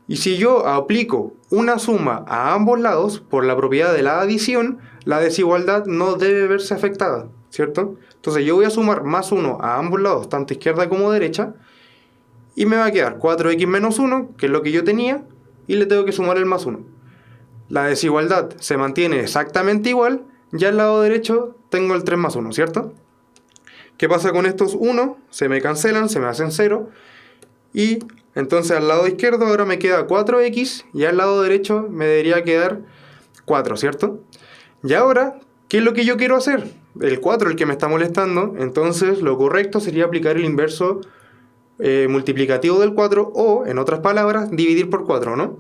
Y si yo aplico una suma a ambos lados, por la propiedad de la adición, la desigualdad no debe verse afectada, ¿cierto? Entonces yo voy a sumar más 1 a ambos lados, tanto izquierda como derecha, y me va a quedar 4x menos 1, que es lo que yo tenía, y le tengo que sumar el más 1. La desigualdad se mantiene exactamente igual, ya al lado derecho tengo el 3 más 1, ¿cierto? ¿Qué pasa con estos 1? Se me cancelan, se me hacen 0, y entonces al lado izquierdo ahora me queda 4x, y al lado derecho me debería quedar 4, ¿cierto? Y ahora, ¿qué es lo que yo quiero hacer? El 4 el que me está molestando, entonces lo correcto sería aplicar el inverso multiplicativo del 4 o, en otras palabras, dividir por 4, ¿no?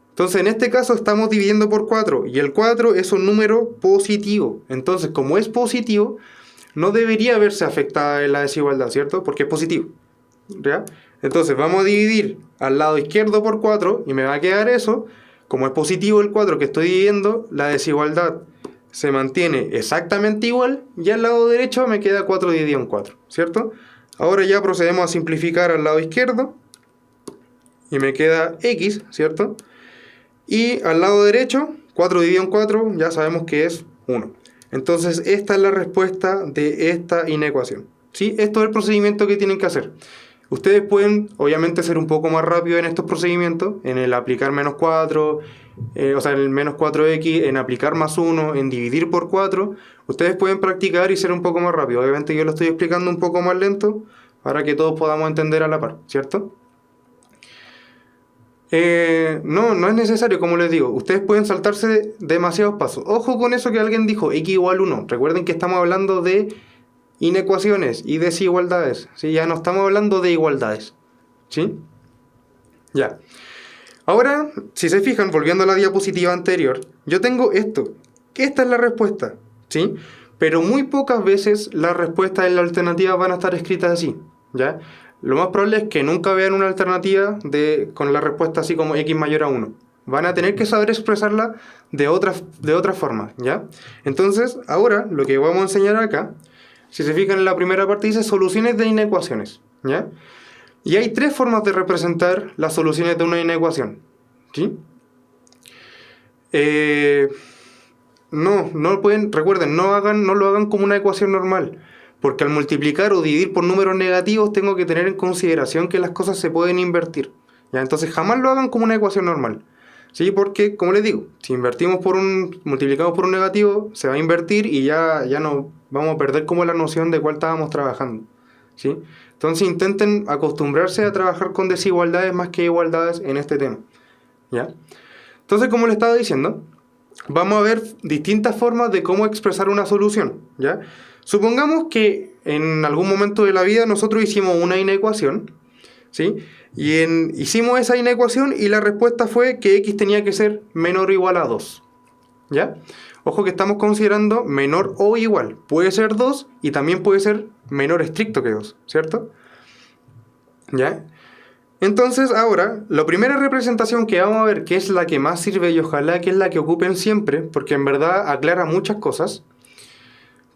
Entonces en este caso estamos dividiendo por 4 y el 4 es un número positivo. Entonces como es positivo, no debería verse afectada en la desigualdad, ¿cierto? Porque es positivo, ¿ya? Entonces vamos a dividir al lado izquierdo por 4 y me va a quedar eso. Como es positivo el 4 que estoy dividiendo, la desigualdad se mantiene exactamente igual y al lado derecho me queda 4 dividido en 4, ¿cierto? Ahora ya procedemos a simplificar al lado izquierdo y me queda x, ¿cierto? Y al lado derecho, 4 dividido en 4, ya sabemos que es 1. Entonces esta es la respuesta de esta inecuación, ¿sí? Esto es el procedimiento que tienen que hacer. Ustedes pueden, obviamente, ser un poco más rápido en estos procedimientos, en el aplicar menos 4, o sea, en el menos 4x, en aplicar más 1, en dividir por 4. Ustedes pueden practicar y ser un poco más rápido. Obviamente yo lo estoy explicando un poco más lento para que todos podamos entender a la par, ¿cierto? No es necesario, como les digo. Ustedes pueden saltarse demasiados pasos. Ojo con eso que alguien dijo, x igual 1. Recuerden que estamos hablando de inecuaciones y desigualdades, ¿sí? Ya no estamos hablando de igualdades, ¿sí? Ya. Ahora, si se fijan, volviendo a la diapositiva anterior, yo tengo esto, que esta es la respuesta, ¿sí? Pero muy pocas veces las respuestas en la alternativa van a estar escritas así, ¿ya? Lo más probable es que nunca vean una alternativa con la respuesta así como x mayor a 1. Van a tener que saber expresarla de otra forma, ¿ya? Entonces, ahora, lo que vamos a enseñar acá, si se fijan en la primera parte dice soluciones de inecuaciones, ¿ya? Y hay 3 formas de representar las soluciones de una inecuación, ¿sí? Recuerden, no lo hagan como una ecuación normal, porque al multiplicar o dividir por números negativos tengo que tener en consideración que las cosas se pueden invertir, ¿ya? Entonces jamás lo hagan como una ecuación normal, ¿sí? Porque, como les digo, si multiplicamos por un negativo, se va a invertir y ya no vamos a perder como la noción de cuál estábamos trabajando, ¿sí? Entonces intenten acostumbrarse a trabajar con desigualdades más que igualdades en este tema, ¿ya? Entonces, como les estaba diciendo, vamos a ver distintas formas de cómo expresar una solución, ¿ya? Supongamos que en algún momento de la vida nosotros hicimos una inecuación, ¿sí? Hicimos esa inecuación y la respuesta fue que x tenía que ser menor o igual a 2, ¿ya? Ojo que estamos considerando menor o igual. Puede ser 2 y también puede ser menor estricto que 2, ¿cierto? ¿Ya? Entonces ahora, la primera representación que vamos a ver, que es la que más sirve y ojalá que es la que ocupen siempre, porque en verdad aclara muchas cosas,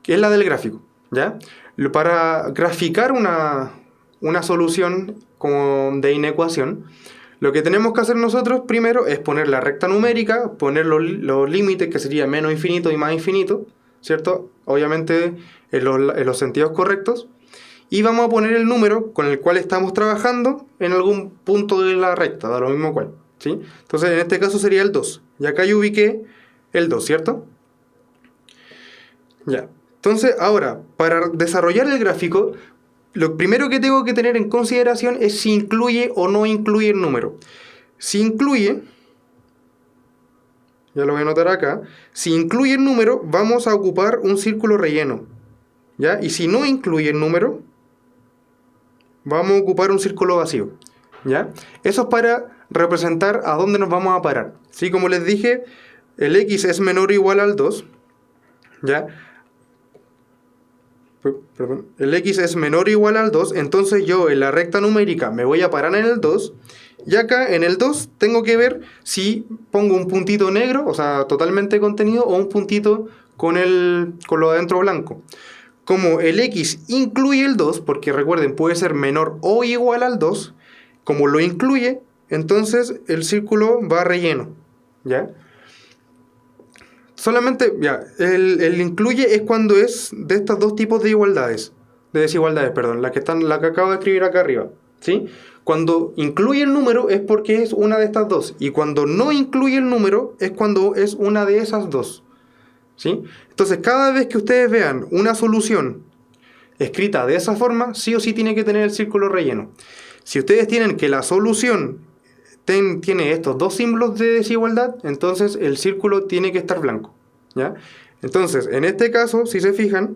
que es la del gráfico, ¿ya? Para graficar una solución como de inecuación, lo que tenemos que hacer nosotros primero es poner la recta numérica, poner los límites, que sería menos infinito y más infinito, ¿cierto? Obviamente en los sentidos correctos. Y vamos a poner el número con el cual estamos trabajando en algún punto de la recta, da lo mismo cual, ¿sí? Entonces en este caso sería el 2. Y acá yo ubiqué el 2, ¿cierto? Ya. Entonces ahora, para desarrollar el gráfico, lo primero que tengo que tener en consideración es si incluye o no incluye el número. Si incluye, ya lo voy a anotar acá, si incluye el número, vamos a ocupar un círculo relleno, ¿ya? Y si no incluye el número, vamos a ocupar un círculo vacío, ¿ya? Eso es para representar a dónde nos vamos a parar. ¿Sí? Como les dije, el x es menor o igual al 2, ¿ya? Perdón, el x es menor o igual al 2, entonces yo en la recta numérica me voy a parar en el 2, y acá en el 2 tengo que ver si pongo un puntito negro, o sea, totalmente contenido, o un puntito con lo adentro blanco. Como el x incluye el 2, porque recuerden, puede ser menor o igual al 2, como lo incluye, entonces el círculo va relleno, ¿ya? Solamente, ya, el incluye es cuando es de estos dos tipos de desigualdades, perdón, la que acabo de escribir acá arriba, ¿sí? Cuando incluye el número es porque es una de estas dos, y cuando no incluye el número es cuando es una de esas dos, ¿sí? Entonces, cada vez que ustedes vean una solución escrita de esa forma, sí o sí tiene que tener el círculo relleno. Si ustedes tienen que la solución tiene estos dos símbolos de desigualdad, entonces el círculo tiene que estar blanco, ¿ya? Entonces, en este caso, si se fijan,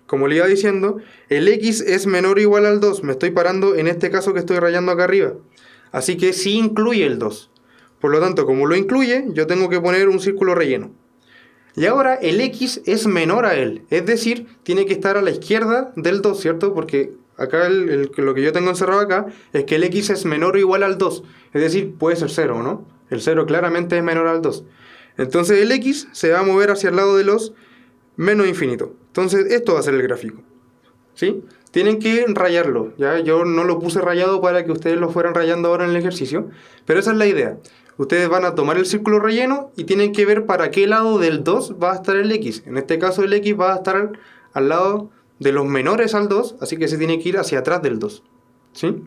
como le iba diciendo, el x es menor o igual al 2. Me estoy parando en este caso que estoy rayando acá arriba. Así que sí incluye el 2. Por lo tanto, como lo incluye, yo tengo que poner un círculo relleno. Y ahora el x es menor a él, es decir, tiene que estar a la izquierda del 2, ¿cierto? Porque acá lo que yo tengo encerrado acá es que el x es menor o igual al 2, es decir, puede ser 0, ¿no? El 0 claramente es menor al 2. Entonces el x se va a mover hacia el lado de los menos infinito. Entonces esto va a ser el gráfico, ¿sí? Tienen que rayarlo, ¿ya? Yo no lo puse rayado para que ustedes lo fueran rayando ahora en el ejercicio, pero esa es la idea. Ustedes van a tomar el círculo relleno y tienen que ver para qué lado del 2 va a estar el x. En este caso el x va a estar al lado de los menores al 2, así que se tiene que ir hacia atrás del 2, ¿sí?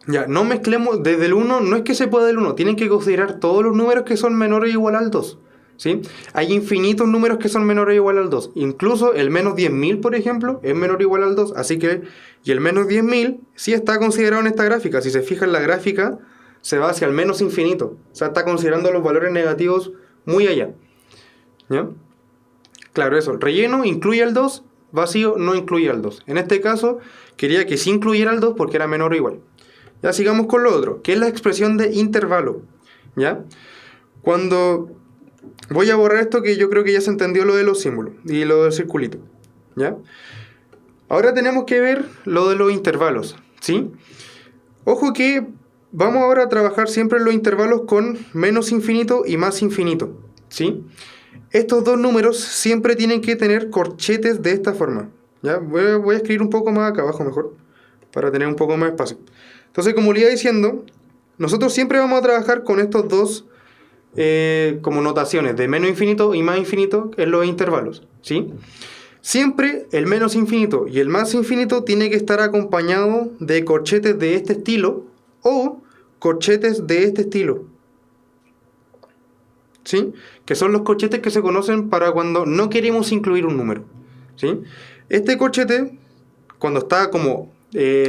Ya, no mezclemos desde el 1, no es que se pueda del 1, tienen que considerar todos los números que son menores o igual al 2, ¿sí? Hay infinitos números que son menores o igual al 2, incluso el menos 10.000, por ejemplo, es menor o igual al 2, así que, y el menos 10.000 sí está considerado en esta gráfica. Si se fijan, la gráfica se va hacia el menos infinito, o sea, está considerando los valores negativos muy allá, ¿ya? Claro, eso, relleno incluye al 2, vacío no incluye al 2. En este caso, quería que sí incluyera al 2 porque era menor o igual. Ya sigamos con lo otro, que es la expresión de intervalo, ¿ya? Cuando voy a borrar esto, que yo creo que ya se entendió lo de los símbolos y lo del circulito, ¿ya? Ahora tenemos que ver lo de los intervalos, ¿sí? Ojo que vamos ahora a trabajar siempre en los intervalos con menos infinito y más infinito, ¿sí? Estos dos números siempre tienen que tener corchetes de esta forma, ¿ya? Voy a escribir un poco más acá abajo mejor, para tener un poco más espacio. Entonces, como le iba diciendo, nosotros siempre vamos a trabajar con estos dos como notaciones de menos infinito y más infinito en los intervalos, ¿sí? Siempre el menos infinito y el más infinito tiene que estar acompañado de corchetes de este estilo o corchetes de este estilo, ¿sí? Que son los corchetes que se conocen para cuando no queremos incluir un número, ¿sí? Este corchete, cuando está como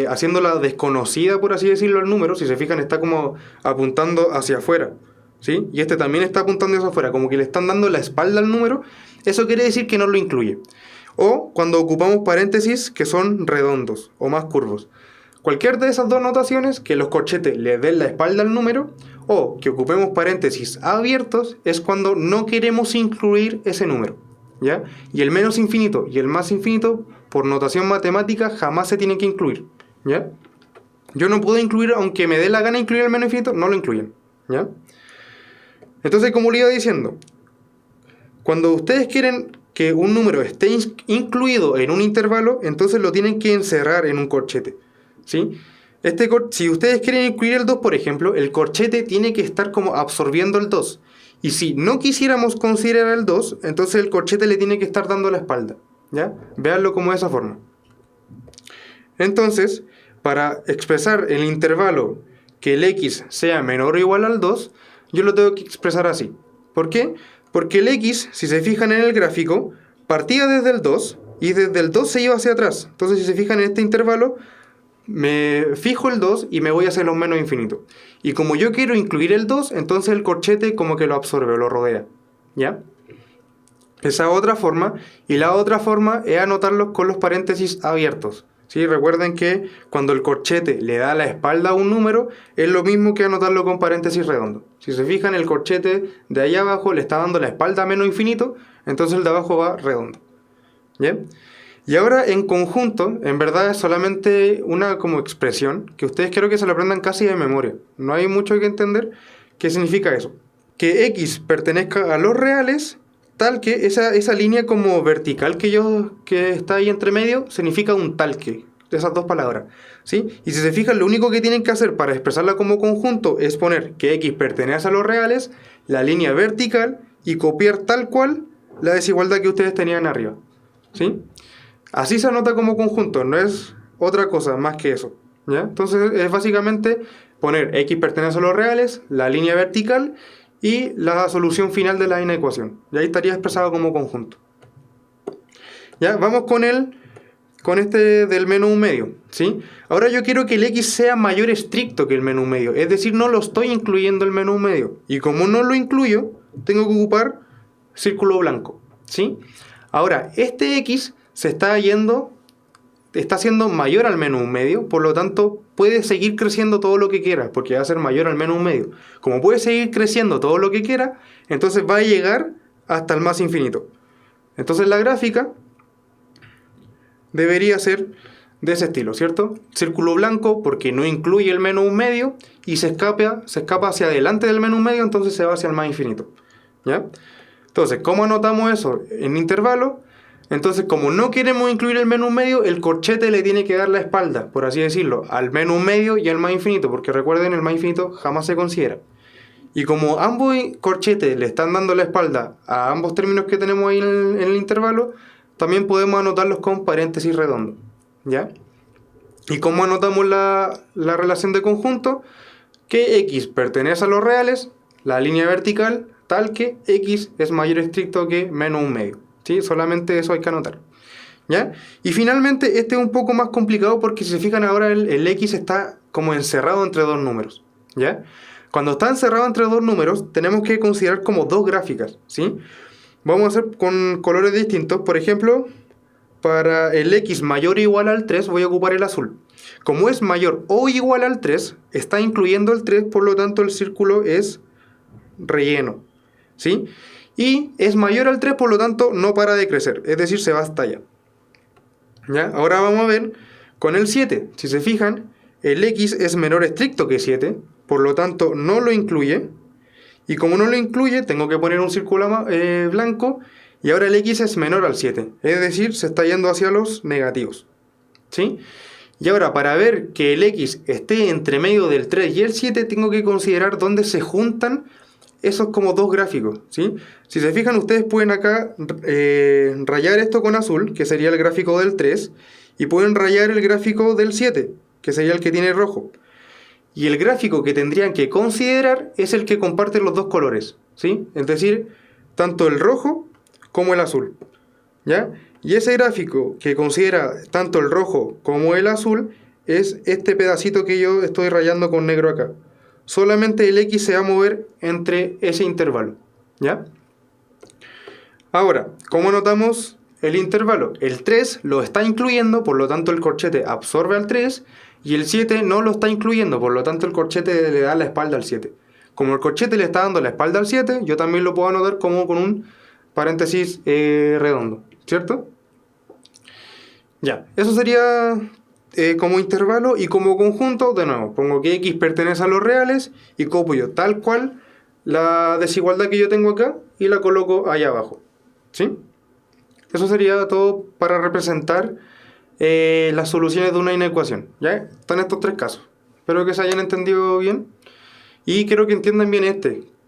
haciendo la desconocida, por así decirlo, al número, si se fijan, está como apuntando hacia afuera, ¿sí? Y este también está apuntando hacia afuera, como que le están dando la espalda al número. Eso quiere decir que no lo incluye. O cuando ocupamos paréntesis que son redondos o más curvos. Cualquier de esas dos notaciones, que los corchetes le den la espalda al número o que ocupemos paréntesis abiertos, es cuando no queremos incluir ese número, ¿ya? Y el menos infinito y el más infinito, por notación matemática, jamás se tienen que incluir, ¿ya? Yo no puedo incluir, aunque me dé la gana incluir el menos infinito, no lo incluyen, ¿ya? Entonces, como le iba diciendo, cuando ustedes quieren que un número esté incluido en un intervalo, entonces lo tienen que encerrar en un corchete, ¿sí? Si ustedes quieren incluir el 2, por ejemplo, el corchete tiene que estar como absorbiendo el 2. Y si no quisiéramos considerar el 2, entonces el corchete le tiene que estar dando la espalda, ¿ya? Véanlo como de esa forma. Entonces, para expresar el intervalo que el x sea menor o igual al 2, yo lo tengo que expresar así. ¿Por qué? Porque el x, si se fijan en el gráfico, partía desde el 2 y desde el 2 se iba hacia atrás. Entonces, si se fijan en este intervalo, me fijo el 2 y me voy hacia los menos infinitos. Y como yo quiero incluir el 2, entonces el corchete como que lo absorbe o lo rodea, ¿ya? Esa otra forma. Y la otra forma es anotarlos con los paréntesis abiertos, ¿sí? Recuerden que cuando el corchete le da la espalda a un número, es lo mismo que anotarlo con paréntesis redondo. Si se fijan, el corchete de ahí abajo le está dando la espalda a menos infinito, entonces el de abajo va redondo, ¿bien? Y ahora en conjunto, en verdad es solamente una como expresión que ustedes quiero que se lo aprendan casi de memoria. No hay mucho que entender. ¿Qué significa eso? Que x pertenezca a los reales, tal que esa línea como vertical que está ahí entre medio significa un tal que, de esas dos palabras, ¿sí? Y si se fijan, lo único que tienen que hacer para expresarla como conjunto es poner que x pertenece a los reales, la línea vertical, y copiar tal cual la desigualdad que ustedes tenían arriba, ¿sí? Así se anota como conjunto, no es otra cosa más que eso, ¿ya? Entonces es básicamente poner x pertenece a los reales, la línea vertical y la solución final de la inecuación. Y ahí estaría expresado como conjunto. Ya, vamos con este del menos un medio, ¿sí? Ahora yo quiero que el x sea mayor estricto que el menos un medio, es decir, no lo estoy incluyendo el menos un medio. Y como no lo incluyo, tengo que ocupar círculo blanco, ¿sí? Ahora, este x está siendo mayor al menos un medio, por lo tanto puede seguir creciendo todo lo que quiera, porque va a ser mayor al menos un medio. Como puede seguir creciendo todo lo que quiera, entonces va a llegar hasta el más infinito. Entonces la gráfica debería ser de ese estilo, ¿cierto? Círculo blanco porque no incluye el menos un medio y se escapa hacia adelante del menos un medio, entonces se va hacia el más infinito, ¿ya? Entonces, ¿cómo anotamos eso en intervalo? Entonces, como no queremos incluir el menos un medio, el corchete le tiene que dar la espalda, por así decirlo, al menos un medio y al más infinito, porque recuerden, el más infinito jamás se considera. Y como ambos corchetes le están dando la espalda a ambos términos que tenemos ahí en el intervalo, también podemos anotarlos con paréntesis redondo, ¿ya? ¿Y cómo anotamos la relación de conjunto? Que x pertenece a los reales, la línea vertical, tal que x es mayor estricto que menos un medio, ¿sí? Solamente eso hay que anotar, ¿ya? Y finalmente, este es un poco más complicado porque si se fijan ahora el x está como encerrado entre dos números, ¿ya? Cuando está encerrado entre dos números, tenemos que considerar como dos gráficas, ¿sí? Vamos a hacer con colores distintos. Por ejemplo, para el x mayor o igual al 3 voy a ocupar el azul. Como es mayor o igual al 3, está incluyendo el 3, por lo tanto el círculo es relleno, ¿sí? Y es mayor al 3, por lo tanto no para de crecer, es decir, se va hasta allá, ¿ya? Ahora vamos a ver con el 7. Si se fijan, el x es menor estricto que 7, por lo tanto no lo incluye. Y como no lo incluye, tengo que poner un círculo blanco. Y ahora el x es menor al 7. Es decir, se está yendo hacia los negativos, ¿sí? Y ahora, para ver que el x esté entre medio del 3 y el 7, tengo que considerar dónde se juntan esos como dos gráficos, ¿sí? Si se fijan, ustedes pueden acá rayar esto con azul, que sería el gráfico del 3. Y pueden rayar el gráfico del 7, que sería el que tiene rojo. Y el gráfico que tendrían que considerar es el que comparte los dos colores, ¿sí? Es decir, tanto el rojo como el azul, ¿ya? Y ese gráfico que considera tanto el rojo como el azul es este pedacito que yo estoy rayando con negro acá. Solamente el x se va a mover entre ese intervalo, ¿ya? Ahora, ¿cómo anotamos el intervalo? El 3 lo está incluyendo, por lo tanto el corchete absorbe al 3, y el 7 no lo está incluyendo, por lo tanto el corchete le da la espalda al 7. Como el corchete le está dando la espalda al 7, yo también lo puedo anotar como con un paréntesis redondo, ¿cierto? Ya, eso sería como intervalo. Y como conjunto, de nuevo, pongo que x pertenece a los reales y copio tal cual la desigualdad que yo tengo acá y la coloco ahí abajo, ¿sí? Eso sería todo para representar las soluciones de una inecuación, ¿ya? Están estos tres casos. Espero que se hayan entendido bien. Y quiero que entiendan bien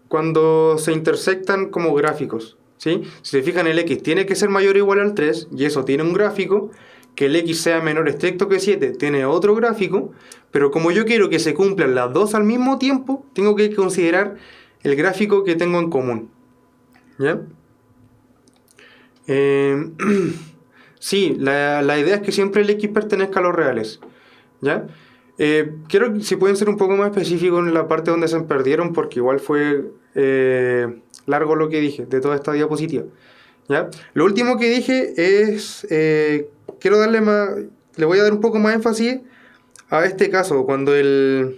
cuando se intersectan como gráficos, ¿sí? Si se fijan, el x tiene que ser mayor o igual al 3, y eso tiene un gráfico. Que el x sea menor estricto que 7 tiene otro gráfico. Pero como yo quiero que se cumplan las dos al mismo tiempo, tengo que considerar el gráfico que tengo en común, ¿ya? Sí, la idea es que siempre el x pertenezca a los reales, ¿ya? Quiero, si pueden ser un poco más específicos en la parte donde se perdieron, porque igual fue largo lo que dije de toda esta diapositiva, ¿ya? Lo último que dije es, quiero darle más, le voy a dar un poco más énfasis a este caso, cuando el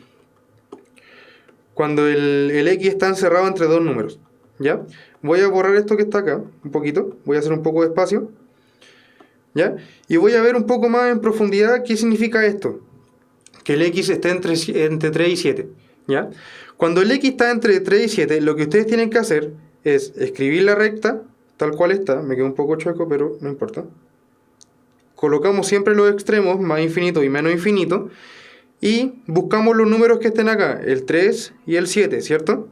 x está encerrado entre dos números, ¿ya? Voy a borrar esto que está acá, un poquito, voy a hacer un poco de espacio, ¿ya? Y voy a ver un poco más en profundidad qué significa esto, que el x esté entre 3 y 7, ¿ya? Cuando el x está entre 3 y 7, lo que ustedes tienen que hacer es escribir la recta, tal cual está, me quedó un poco chueco, pero no importa. Colocamos siempre los extremos, más infinito y menos infinito, y buscamos los números que estén acá, el 3 y el 7, ¿cierto?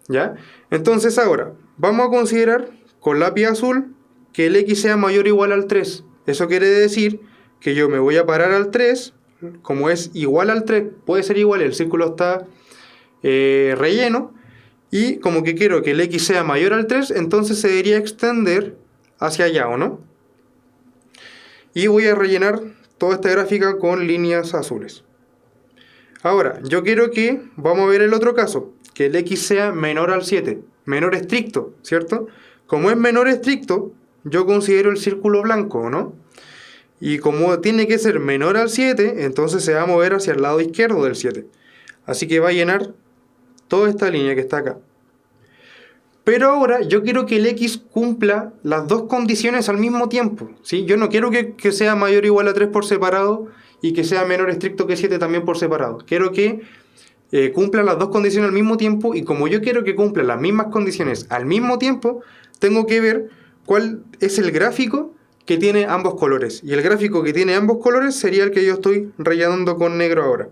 ¿Ya? Entonces ahora, vamos a considerar con lápiz azul que el x sea mayor o igual al 3. Eso quiere decir que yo me voy a parar al 3, como es igual al 3, puede ser igual, el círculo está relleno, y como que quiero que el x sea mayor al 3, entonces se debería extender hacia allá, ¿o no? Y voy a rellenar toda esta gráfica con líneas azules. Ahora, yo quiero que, vamos a ver el otro caso, que el x sea menor al 7, menor estricto, ¿cierto? Como es menor estricto, yo considero el círculo blanco, ¿no? Y como tiene que ser menor al 7, entonces se va a mover hacia el lado izquierdo del 7. Así que va a llenar toda esta línea que está acá. Pero ahora yo quiero que el x cumpla las dos condiciones al mismo tiempo, ¿sí? Yo no quiero que sea mayor o igual a 3 por separado y que sea menor estricto que 7 también por separado. Quiero que cumpla las dos condiciones al mismo tiempo, y como yo quiero que cumpla las mismas condiciones al mismo tiempo, tengo que ver cuál es el gráfico que tiene ambos colores. Y el gráfico que tiene ambos colores sería el que yo estoy rellenando con negro ahora,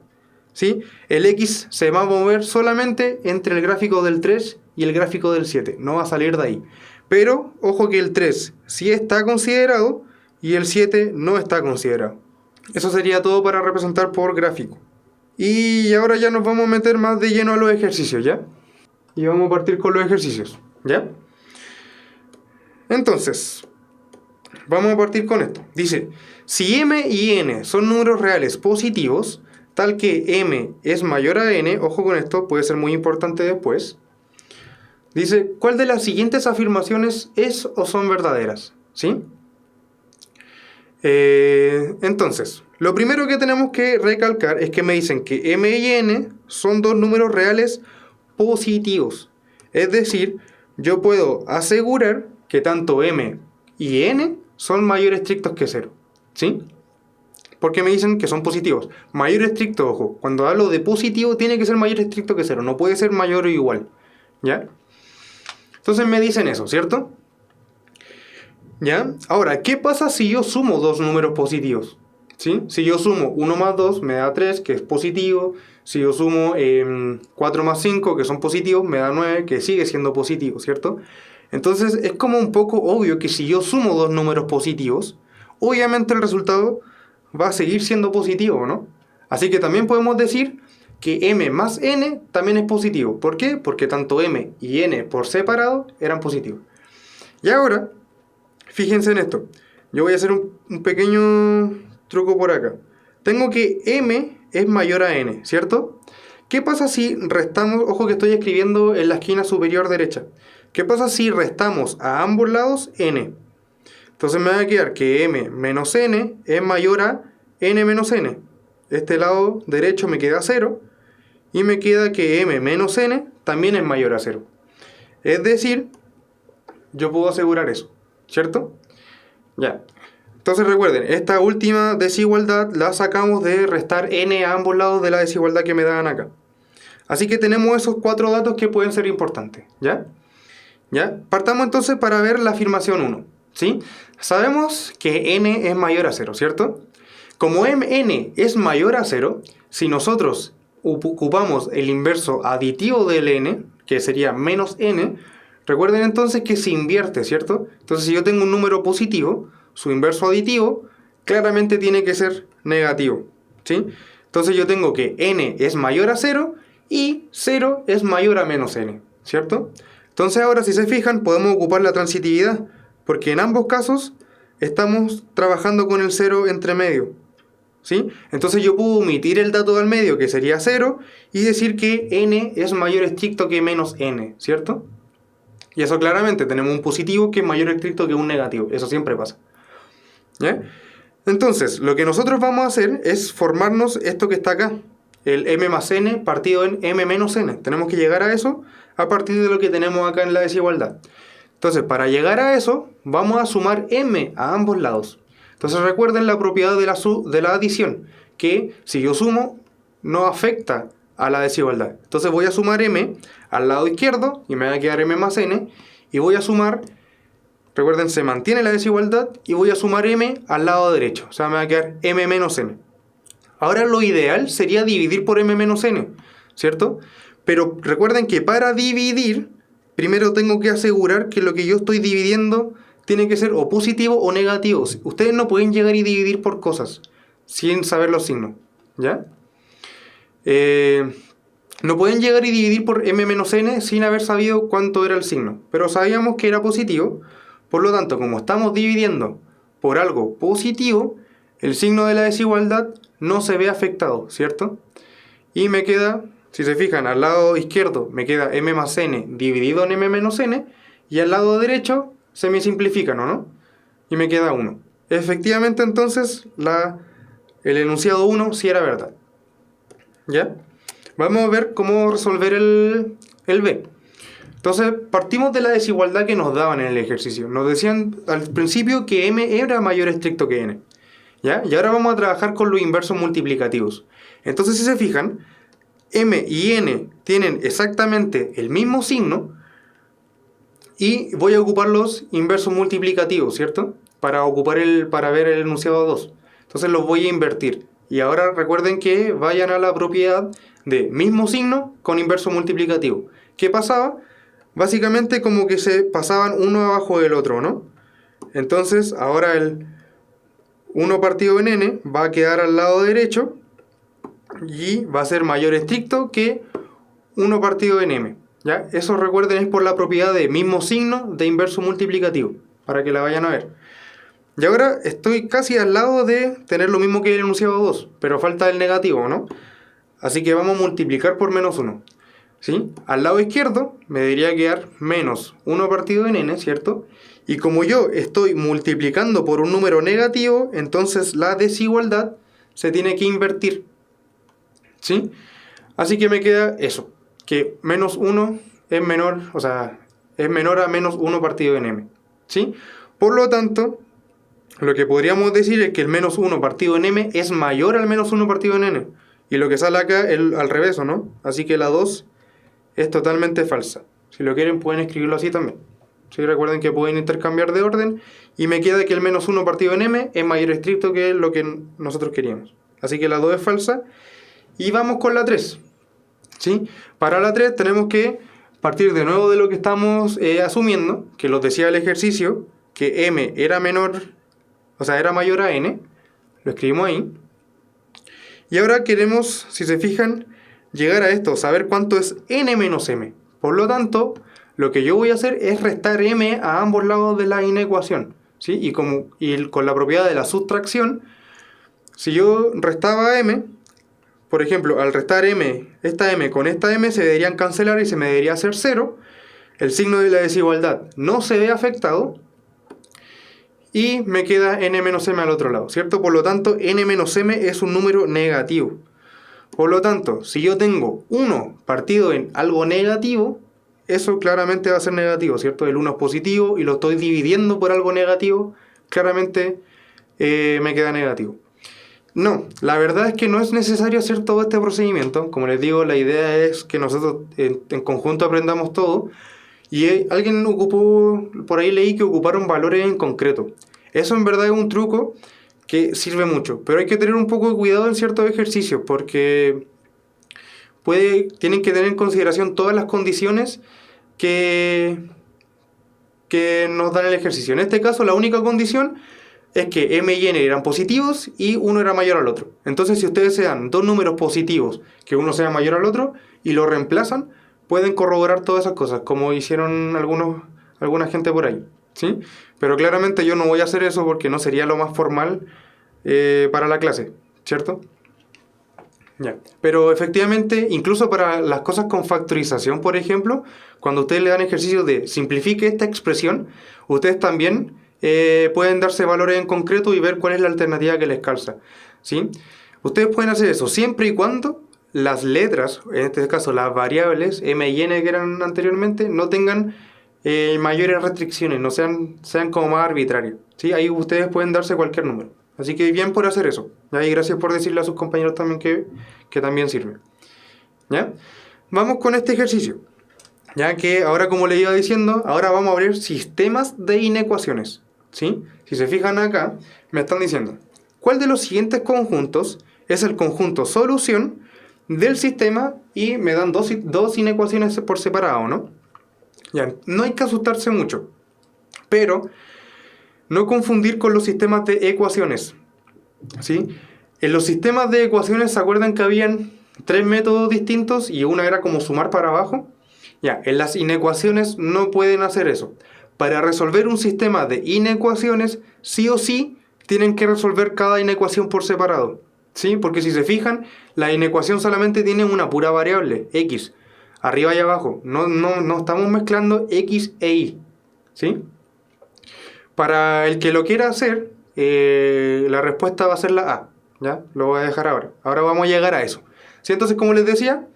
¿sí? El x se va a mover solamente entre el gráfico del 3 y el gráfico del 7, no va a salir de ahí. Pero ojo que el 3 sí está considerado y el 7 no está considerado. Eso sería todo para representar por gráfico. Y ahora ya nos vamos a meter más de lleno a los ejercicios, ¿ya? Y vamos a partir con los ejercicios, ¿ya? Entonces, vamos a partir con esto. Dice, si m y n son números reales positivos, tal que m es mayor a n, ojo con esto, puede ser muy importante después. Dice, ¿cuál de las siguientes afirmaciones es o son verdaderas? ¿Sí? Entonces, lo primero que tenemos que recalcar es que me dicen que m y n son dos números reales positivos. Es decir, yo puedo asegurar que tanto m y n son mayor estrictos que 0. ¿Sí? Porque me dicen que son positivos. Mayor estricto, ojo, cuando hablo de positivo tiene que ser mayor estricto que 0. No puede ser mayor o igual. ¿Ya? Entonces me dicen eso, ¿cierto? ¿Ya? Ahora, ¿qué pasa si yo sumo dos números positivos? ¿Sí? Si yo sumo 1 más 2 me da 3, que es positivo. Si yo sumo 4 más 5, que son positivos, me da 9, que sigue siendo positivo, ¿cierto? Entonces es como un poco obvio que si yo sumo dos números positivos, obviamente el resultado va a seguir siendo positivo, ¿no? Así que también podemos decir que m más n también es positivo. ¿Por qué? Porque tanto m y n por separado eran positivos. Y ahora, fíjense en esto. Yo voy a hacer un pequeño truco por acá. Tengo que m es mayor a n, ¿cierto? ¿Qué pasa si restamos? Ojo que estoy escribiendo en la esquina superior derecha. ¿Qué pasa si restamos a ambos lados n? Entonces me va a quedar que m menos n es mayor a n menos n. Este lado derecho me queda 0. Y me queda que m menos n también es mayor a 0. Es decir, yo puedo asegurar eso, ¿cierto? Ya. Entonces recuerden, esta última desigualdad la sacamos de restar n a ambos lados de la desigualdad que me dan acá. Así que tenemos esos 4 datos que pueden ser importantes, ¿ya? ¿Ya? Partamos entonces para ver la afirmación 1, ¿sí? Sabemos que n es mayor a 0, ¿cierto? Como n es mayor a 0, si nosotros ocupamos el inverso aditivo del n, que sería menos n, recuerden entonces que se invierte, ¿cierto? Entonces si yo tengo un número positivo, su inverso aditivo claramente tiene que ser negativo, ¿sí? Entonces yo tengo que n es mayor a 0 y 0 es mayor a menos n, ¿cierto? Entonces ahora si se fijan podemos ocupar la transitividad, porque en ambos casos estamos trabajando con el 0 entre medio, ¿sí? Entonces yo puedo omitir el dato del medio, que sería 0, y decir que n es mayor estricto que menos n, ¿cierto? Y eso claramente tenemos un positivo que es mayor estricto que un negativo, eso siempre pasa, ¿ya? Entonces lo que nosotros vamos a hacer es formarnos esto que está acá, el m más n partido en m menos n. Tenemos que llegar a eso a partir de lo que tenemos acá en la desigualdad. Entonces para llegar a eso vamos a sumar m a ambos lados. Entonces recuerden la propiedad de la adición, que si yo sumo no afecta a la desigualdad. Entonces voy a sumar m al lado izquierdo y me va a quedar m más n, y voy a sumar, recuerden, se mantiene la desigualdad, y voy a sumar m al lado derecho, o sea me va a quedar m menos n. Ahora lo ideal sería dividir por m menos n, ¿cierto? Pero recuerden que para dividir, primero tengo que asegurar que lo que yo estoy dividiendo tiene que ser o positivo o negativo. Ustedes no pueden llegar y dividir por cosas sin saber los signos, ¿ya? No pueden llegar y dividir por m menos n sin haber sabido cuánto era el signo. Pero sabíamos que era positivo, por lo tanto, como estamos dividiendo por algo positivo, el signo de la desigualdad no se ve afectado, ¿cierto? Y me queda, si se fijan, al lado izquierdo me queda m más n dividido en m menos n, y al lado derecho se me simplifican, ¿no? Y me queda 1. Efectivamente, entonces, el enunciado 1 sí era verdad. ¿Ya? Vamos a ver cómo resolver el B. Entonces, partimos de la desigualdad que nos daban en el ejercicio. Nos decían al principio que m era mayor estricto que n. ¿Ya? Y ahora vamos a trabajar con los inversos multiplicativos. Entonces, si se fijan, m y n tienen exactamente el mismo signo y voy a ocupar los inversos multiplicativos, ¿cierto? Para ver el enunciado 2. Entonces los voy a invertir. Y ahora recuerden que vayan a la propiedad de mismo signo con inverso multiplicativo. ¿Qué pasaba? Básicamente como que se pasaban uno abajo del otro, ¿no? Entonces ahora el 1 partido en n va a quedar al lado derecho y va a ser mayor estricto que 1 partido en m. ¿Ya? Eso recuerden es por la propiedad de mismo signo de inverso multiplicativo, para que la vayan a ver. Y ahora estoy casi al lado de tener lo mismo que el enunciado 2, pero falta el negativo, ¿no? Así que vamos a multiplicar por menos 1. ¿Sí? Al lado izquierdo me debería quedar menos 1 partido en n, ¿cierto? Y como yo estoy multiplicando por un número negativo, entonces la desigualdad se tiene que invertir. ¿Sí? Así que me queda eso, que menos 1 es menor, o sea, es menor a menos 1 partido en m. ¿Sí? Por lo tanto, lo que podríamos decir es que el menos 1 partido en m es mayor al menos 1 partido en n. Y lo que sale acá es al revés, ¿o no? Así que la 2 es totalmente falsa. Si lo quieren pueden escribirlo así también. ¿Sí? Recuerden que pueden intercambiar de orden. Y me queda que el menos 1 partido en m es mayor estricto que lo que nosotros queríamos. Así que la 2 es falsa. Y vamos con la 3. ¿Sí? Para la 3 tenemos que partir de nuevo de lo que estamos asumiendo, que los decía el ejercicio, que m era menor, o sea, era mayor a n. Lo escribimos ahí. Y ahora queremos, si se fijan, llegar a esto, saber cuánto es n menos m. Por lo tanto, lo que yo voy a hacer es restar m a ambos lados de la inecuación. ¿Sí? Y con la propiedad de la sustracción, si yo restaba m, por ejemplo, al restar esta m con esta m se deberían cancelar y se me debería hacer 0. El signo de la desigualdad no se ve afectado. Y me queda n menos m al otro lado, ¿cierto? Por lo tanto, n menos m es un número negativo. Por lo tanto, si yo tengo 1 partido en algo negativo, eso claramente va a ser negativo, ¿cierto? El 1 es positivo y lo estoy dividiendo por algo negativo, claramente me queda negativo. No, la verdad es que no es necesario hacer todo este procedimiento. Como les digo, la idea es que nosotros en conjunto aprendamos todo. Y alguien ocupó, por ahí leí que ocuparon valores en concreto. Eso en verdad es un truco que sirve mucho, pero hay que tener un poco de cuidado en ciertos ejercicios porque tienen que tener en consideración todas las condiciones que nos dan el ejercicio. En este caso, la única condición es que m y n eran positivos y uno era mayor al otro. Entonces, si ustedes se dan dos números positivos, que uno sea mayor al otro, y lo reemplazan, pueden corroborar todas esas cosas, como hicieron alguna gente por ahí, ¿sí? Pero claramente yo no voy a hacer eso porque no sería lo más formal para la clase, ¿cierto? Ya. Pero efectivamente, incluso para las cosas con factorización, por ejemplo, cuando ustedes le dan ejercicio de simplifique esta expresión, ustedes también pueden darse valores en concreto y ver cuál es la alternativa que les calza, ¿sí? Ustedes pueden hacer eso siempre y cuando las letras, en este caso las variables m y n que eran anteriormente, no tengan mayores restricciones, no sean como más arbitrarias, ¿sí? Ahí ustedes pueden darse cualquier número. Así que bien por hacer eso. Y gracias por decirle a sus compañeros también que también sirve. ¿Ya? Vamos con este ejercicio. Ya que ahora, como les iba diciendo, ahora vamos a abrir sistemas de inecuaciones, ¿sí? Si se fijan acá, me están diciendo, ¿cuál de los siguientes conjuntos es el conjunto solución del sistema? Y me dan dos inecuaciones por separado, ¿no? Ya, no hay que asustarse mucho, pero no confundir con los sistemas de ecuaciones, ¿sí? En los sistemas de ecuaciones, ¿se acuerdan que habían 3 métodos distintos y una era como sumar para abajo? Ya, en las inecuaciones no pueden hacer eso. Para resolver un sistema de inecuaciones, sí o sí, tienen que resolver cada inecuación por separado, ¿sí? Porque si se fijan, la inecuación solamente tiene una pura variable, x, arriba y abajo. No estamos mezclando x e y, ¿sí? Para el que lo quiera hacer, la respuesta va a ser la A. ¿Ya? Lo voy a dejar ahora. Ahora vamos a llegar a eso. ¿Sí? Entonces, como les decía,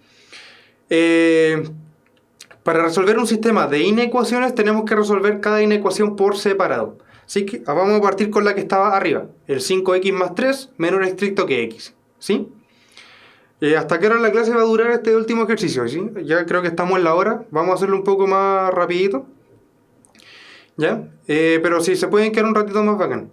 Para resolver un sistema de inecuaciones tenemos que resolver cada inecuación por separado. Así que vamos a partir con la que estaba arriba, el 5x más 3 menor estricto que x, ¿sí? ¿Hasta qué hora la clase va a durar este último ejercicio? ¿Sí? Ya creo que estamos en la hora, vamos a hacerlo un poco más rapidito. ¿Ya? Pero si se pueden quedar un ratito más bacán.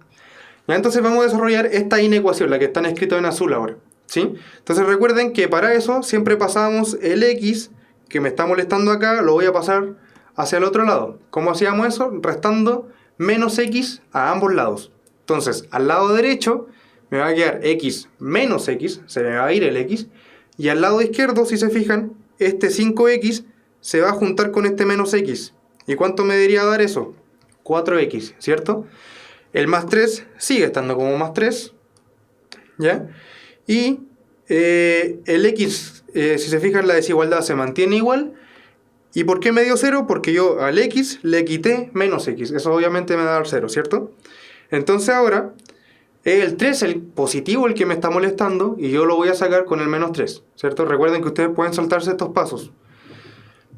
¿Ya? Entonces vamos a desarrollar esta inecuación, la que están escritas en azul ahora, ¿sí? Entonces recuerden que para eso siempre pasamos el x, que me está molestando acá, lo voy a pasar hacia el otro lado. ¿Cómo hacíamos eso? Restando menos x a ambos lados. Entonces, al lado derecho me va a quedar x menos x, se me va a ir el x, y al lado izquierdo, si se fijan, este 5x se va a juntar con este menos x. ¿Y cuánto me debería dar eso? 4x, ¿cierto? El más 3 sigue estando como más 3, ¿ya? Y el x, si se fijan, la desigualdad se mantiene igual. ¿Y por qué me dio 0? Porque yo al x le quité menos x. Eso obviamente me va a dar 0, ¿cierto? Entonces ahora, el 3, el positivo, el que me está molestando, y yo lo voy a sacar con el menos 3, ¿cierto? Recuerden que ustedes pueden saltarse estos pasos.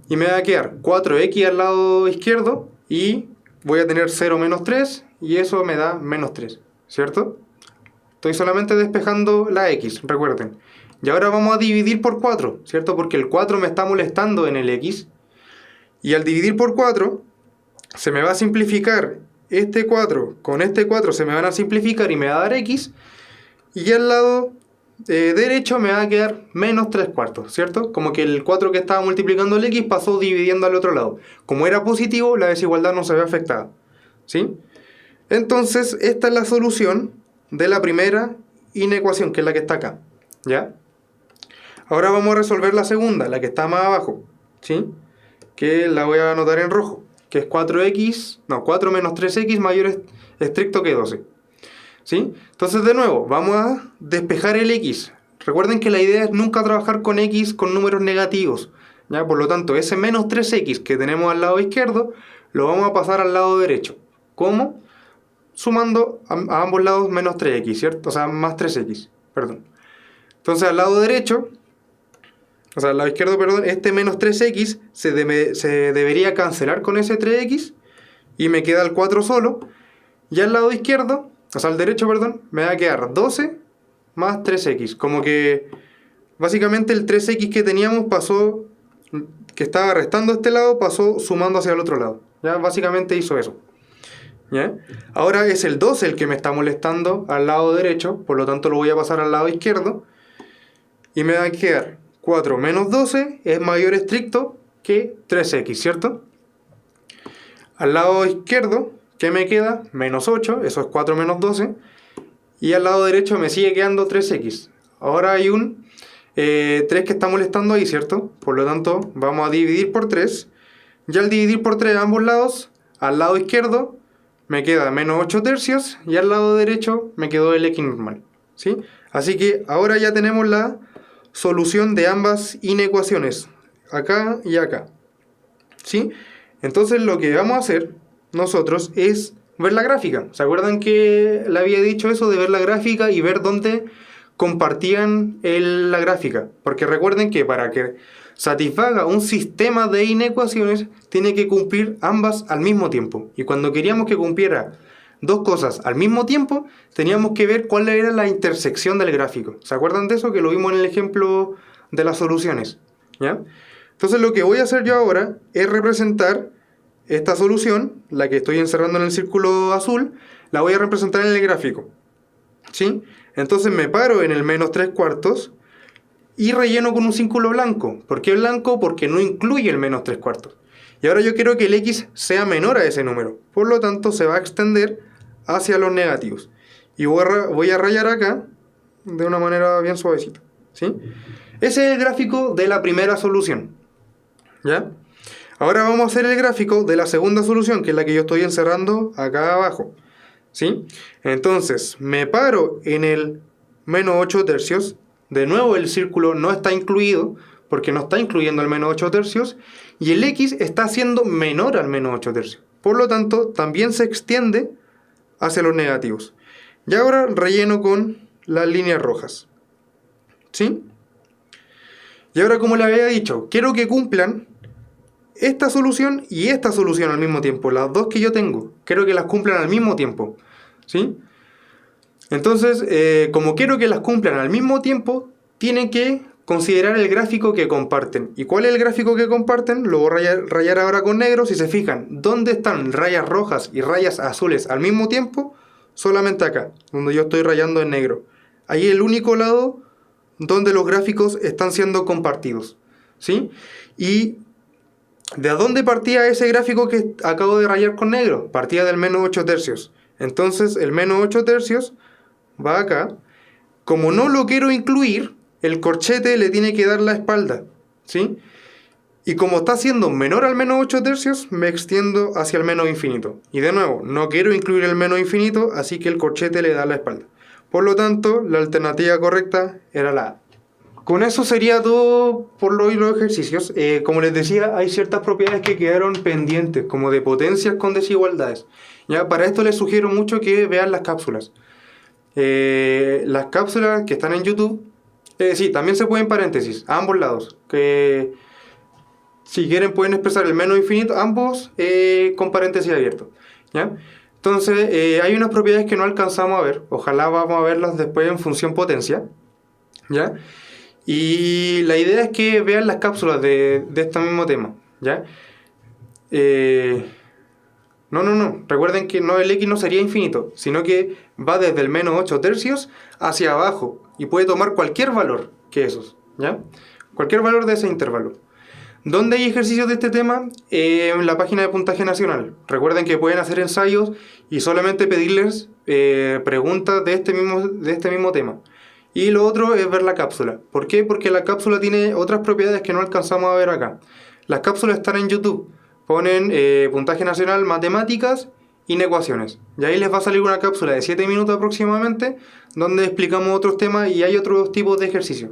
Y me va a quedar 4x al lado izquierdo, y voy a tener 0 menos 3, y eso me da menos 3, ¿cierto? Estoy solamente despejando la x, recuerden. Y ahora vamos a dividir por 4, ¿cierto? Porque el 4 me está molestando en el x. Y al dividir por 4, se me va a simplificar este 4 con este 4, se me van a simplificar y me va a dar x. Y al lado derecho me va a quedar menos 3 cuartos, ¿cierto? Como que el 4 que estaba multiplicando el x pasó dividiendo al otro lado. Como era positivo, la desigualdad no se ve afectada, ¿sí? Entonces, esta es la solución de la primera inecuación, que es la que está acá, ¿ya? Ahora vamos a resolver la segunda, la que está más abajo, ¿sí? Que la voy a anotar en rojo, que es 4 menos 3x mayor estricto que 12, ¿sí? Entonces, de nuevo, vamos a despejar el x. Recuerden que la idea es nunca trabajar con x con números negativos, ¿ya? Por lo tanto, ese menos 3x que tenemos al lado izquierdo, lo vamos a pasar al lado derecho. ¿Cómo? Sumando a ambos lados menos 3x, ¿cierto? O sea, más 3x, perdón. Entonces, al lado derecho, o sea, al lado izquierdo, perdón, este menos 3x se debería cancelar con ese 3x y me queda el 4 solo. Y al lado izquierdo, o sea, al derecho, perdón, me va a quedar 12 más 3x. Como que básicamente el 3x que teníamos pasó, que estaba restando este lado, pasó sumando hacia el otro lado. Ya, básicamente hizo eso. ¿Ya? Ahora es el 12 el que me está molestando al lado derecho, por lo tanto lo voy a pasar al lado izquierdo. Y me va a quedar 4 menos 12 es mayor estricto que 3x, ¿cierto? Al lado izquierdo, ¿qué me queda? Menos 8, eso es 4 menos 12. Y al lado derecho me sigue quedando 3x. Ahora hay un 3 que está molestando ahí, ¿cierto? Por lo tanto, vamos a dividir por 3. Y al dividir por 3 a ambos lados, al lado izquierdo me queda menos 8 tercios y al lado derecho me quedó el x normal, ¿sí? Así que ahora ya tenemos la solución de ambas inecuaciones, acá y acá, ¿sí? Entonces lo que vamos a hacer nosotros es ver la gráfica. ¿Se acuerdan que le había dicho eso de ver la gráfica y ver dónde compartían la gráfica? Porque recuerden que para que satisfaga un sistema de inecuaciones tiene que cumplir ambas al mismo tiempo. Y cuando queríamos que cumpliera dos cosas al mismo tiempo, teníamos que ver cuál era la intersección del gráfico. ¿Se acuerdan de eso? Que lo vimos en el ejemplo de las soluciones, ¿ya? Entonces lo que voy a hacer yo ahora es representar esta solución, la que estoy encerrando en el círculo azul, la voy a representar en el gráfico, ¿sí? Entonces me paro en el menos 3 cuartos y relleno con un círculo blanco. ¿Por qué blanco? Porque no incluye el menos 3 cuartos. Y ahora yo quiero que el x sea menor a ese número. Por lo tanto, se va a extender hacia los negativos. Y voy a rayar acá de una manera bien suavecita, ¿sí? Ese es el gráfico de la primera solución, ¿ya? Ahora vamos a hacer el gráfico de la segunda solución, que es la que yo estoy encerrando acá abajo, ¿sí? Entonces, me paro en el menos 8 tercios. De nuevo, el círculo no está incluido, porque no está incluyendo el menos 8 tercios, y el x está siendo menor al menos 8 tercios. Por lo tanto, también se extiende hacia los negativos. Y ahora relleno con las líneas rojas, ¿sí? Y ahora, como le había dicho, quiero que cumplan esta solución y esta solución al mismo tiempo. Las dos que yo tengo, quiero que las cumplan al mismo tiempo, ¿sí? Entonces, como quiero que las cumplan al mismo tiempo, tienen que considerar el gráfico que comparten. ¿Y cuál es el gráfico que comparten? Lo voy a rayar ahora con negro. Si se fijan, ¿dónde están rayas rojas y rayas azules al mismo tiempo? Solamente acá, donde yo estoy rayando en negro. Ahí es el único lado donde los gráficos están siendo compartidos, ¿sí? ¿Y de dónde partía ese gráfico que acabo de rayar con negro? Partía del menos 8 tercios. Entonces el menos 8 tercios va acá. Como no lo quiero incluir, el corchete le tiene que dar la espalda, ¿sí? Y como está siendo menor al menos 8 tercios, me extiendo hacia el menos infinito. Y de nuevo, no quiero incluir el menos infinito, así que el corchete le da la espalda. Por lo tanto, la alternativa correcta era la A. Con eso sería todo por hoy los ejercicios. Como les decía, hay ciertas propiedades que quedaron pendientes, como de potencias con desigualdades. ¿Ya? Para esto les sugiero mucho que vean las cápsulas. Las cápsulas que están en YouTube, sí, también se pueden paréntesis, a ambos lados. Que si quieren pueden expresar el menos infinito, ambos con paréntesis abiertos, ¿ya? Entonces, hay unas propiedades que no alcanzamos a ver, ojalá vamos a verlas después en función potencia, ¿ya? Y la idea es que vean las cápsulas de este mismo tema, ¿ya? No, recuerden que no, el x no sería infinito, sino que va desde el menos 8 tercios hacia abajo y puede tomar cualquier valor que esos, ¿ya? Cualquier valor de ese intervalo. ¿Dónde hay ejercicios de este tema? En la página de Puntaje Nacional. Recuerden que pueden hacer ensayos y solamente pedirles preguntas de este mismo tema. Y lo otro es ver la cápsula. ¿Por qué? Porque la cápsula tiene otras propiedades que no alcanzamos a ver acá. Las cápsulas están en YouTube. Ponen Puntaje Nacional, Matemáticas, Inecuaciones. Y ahí les va a salir una cápsula de 7 minutos aproximadamente, donde explicamos otros temas y hay otros tipos de ejercicios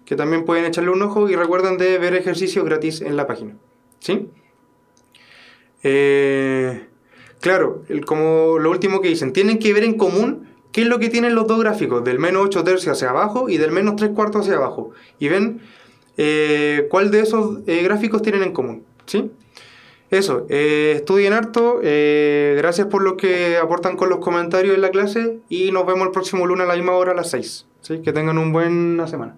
que también pueden echarle un ojo, y recuerden de ver ejercicios gratis en la página, ¿sí? Claro, como lo último que dicen, tienen que ver en común qué es lo que tienen los dos gráficos, del menos 8 tercios hacia abajo y del menos 3 cuartos hacia abajo, y ven cuál de esos gráficos tienen en común, ¿sí? Eso, estudien harto, gracias por lo que aportan con los comentarios en la clase, y nos vemos el próximo lunes a la misma hora a las 6, ¿sí? Que tengan una buena semana.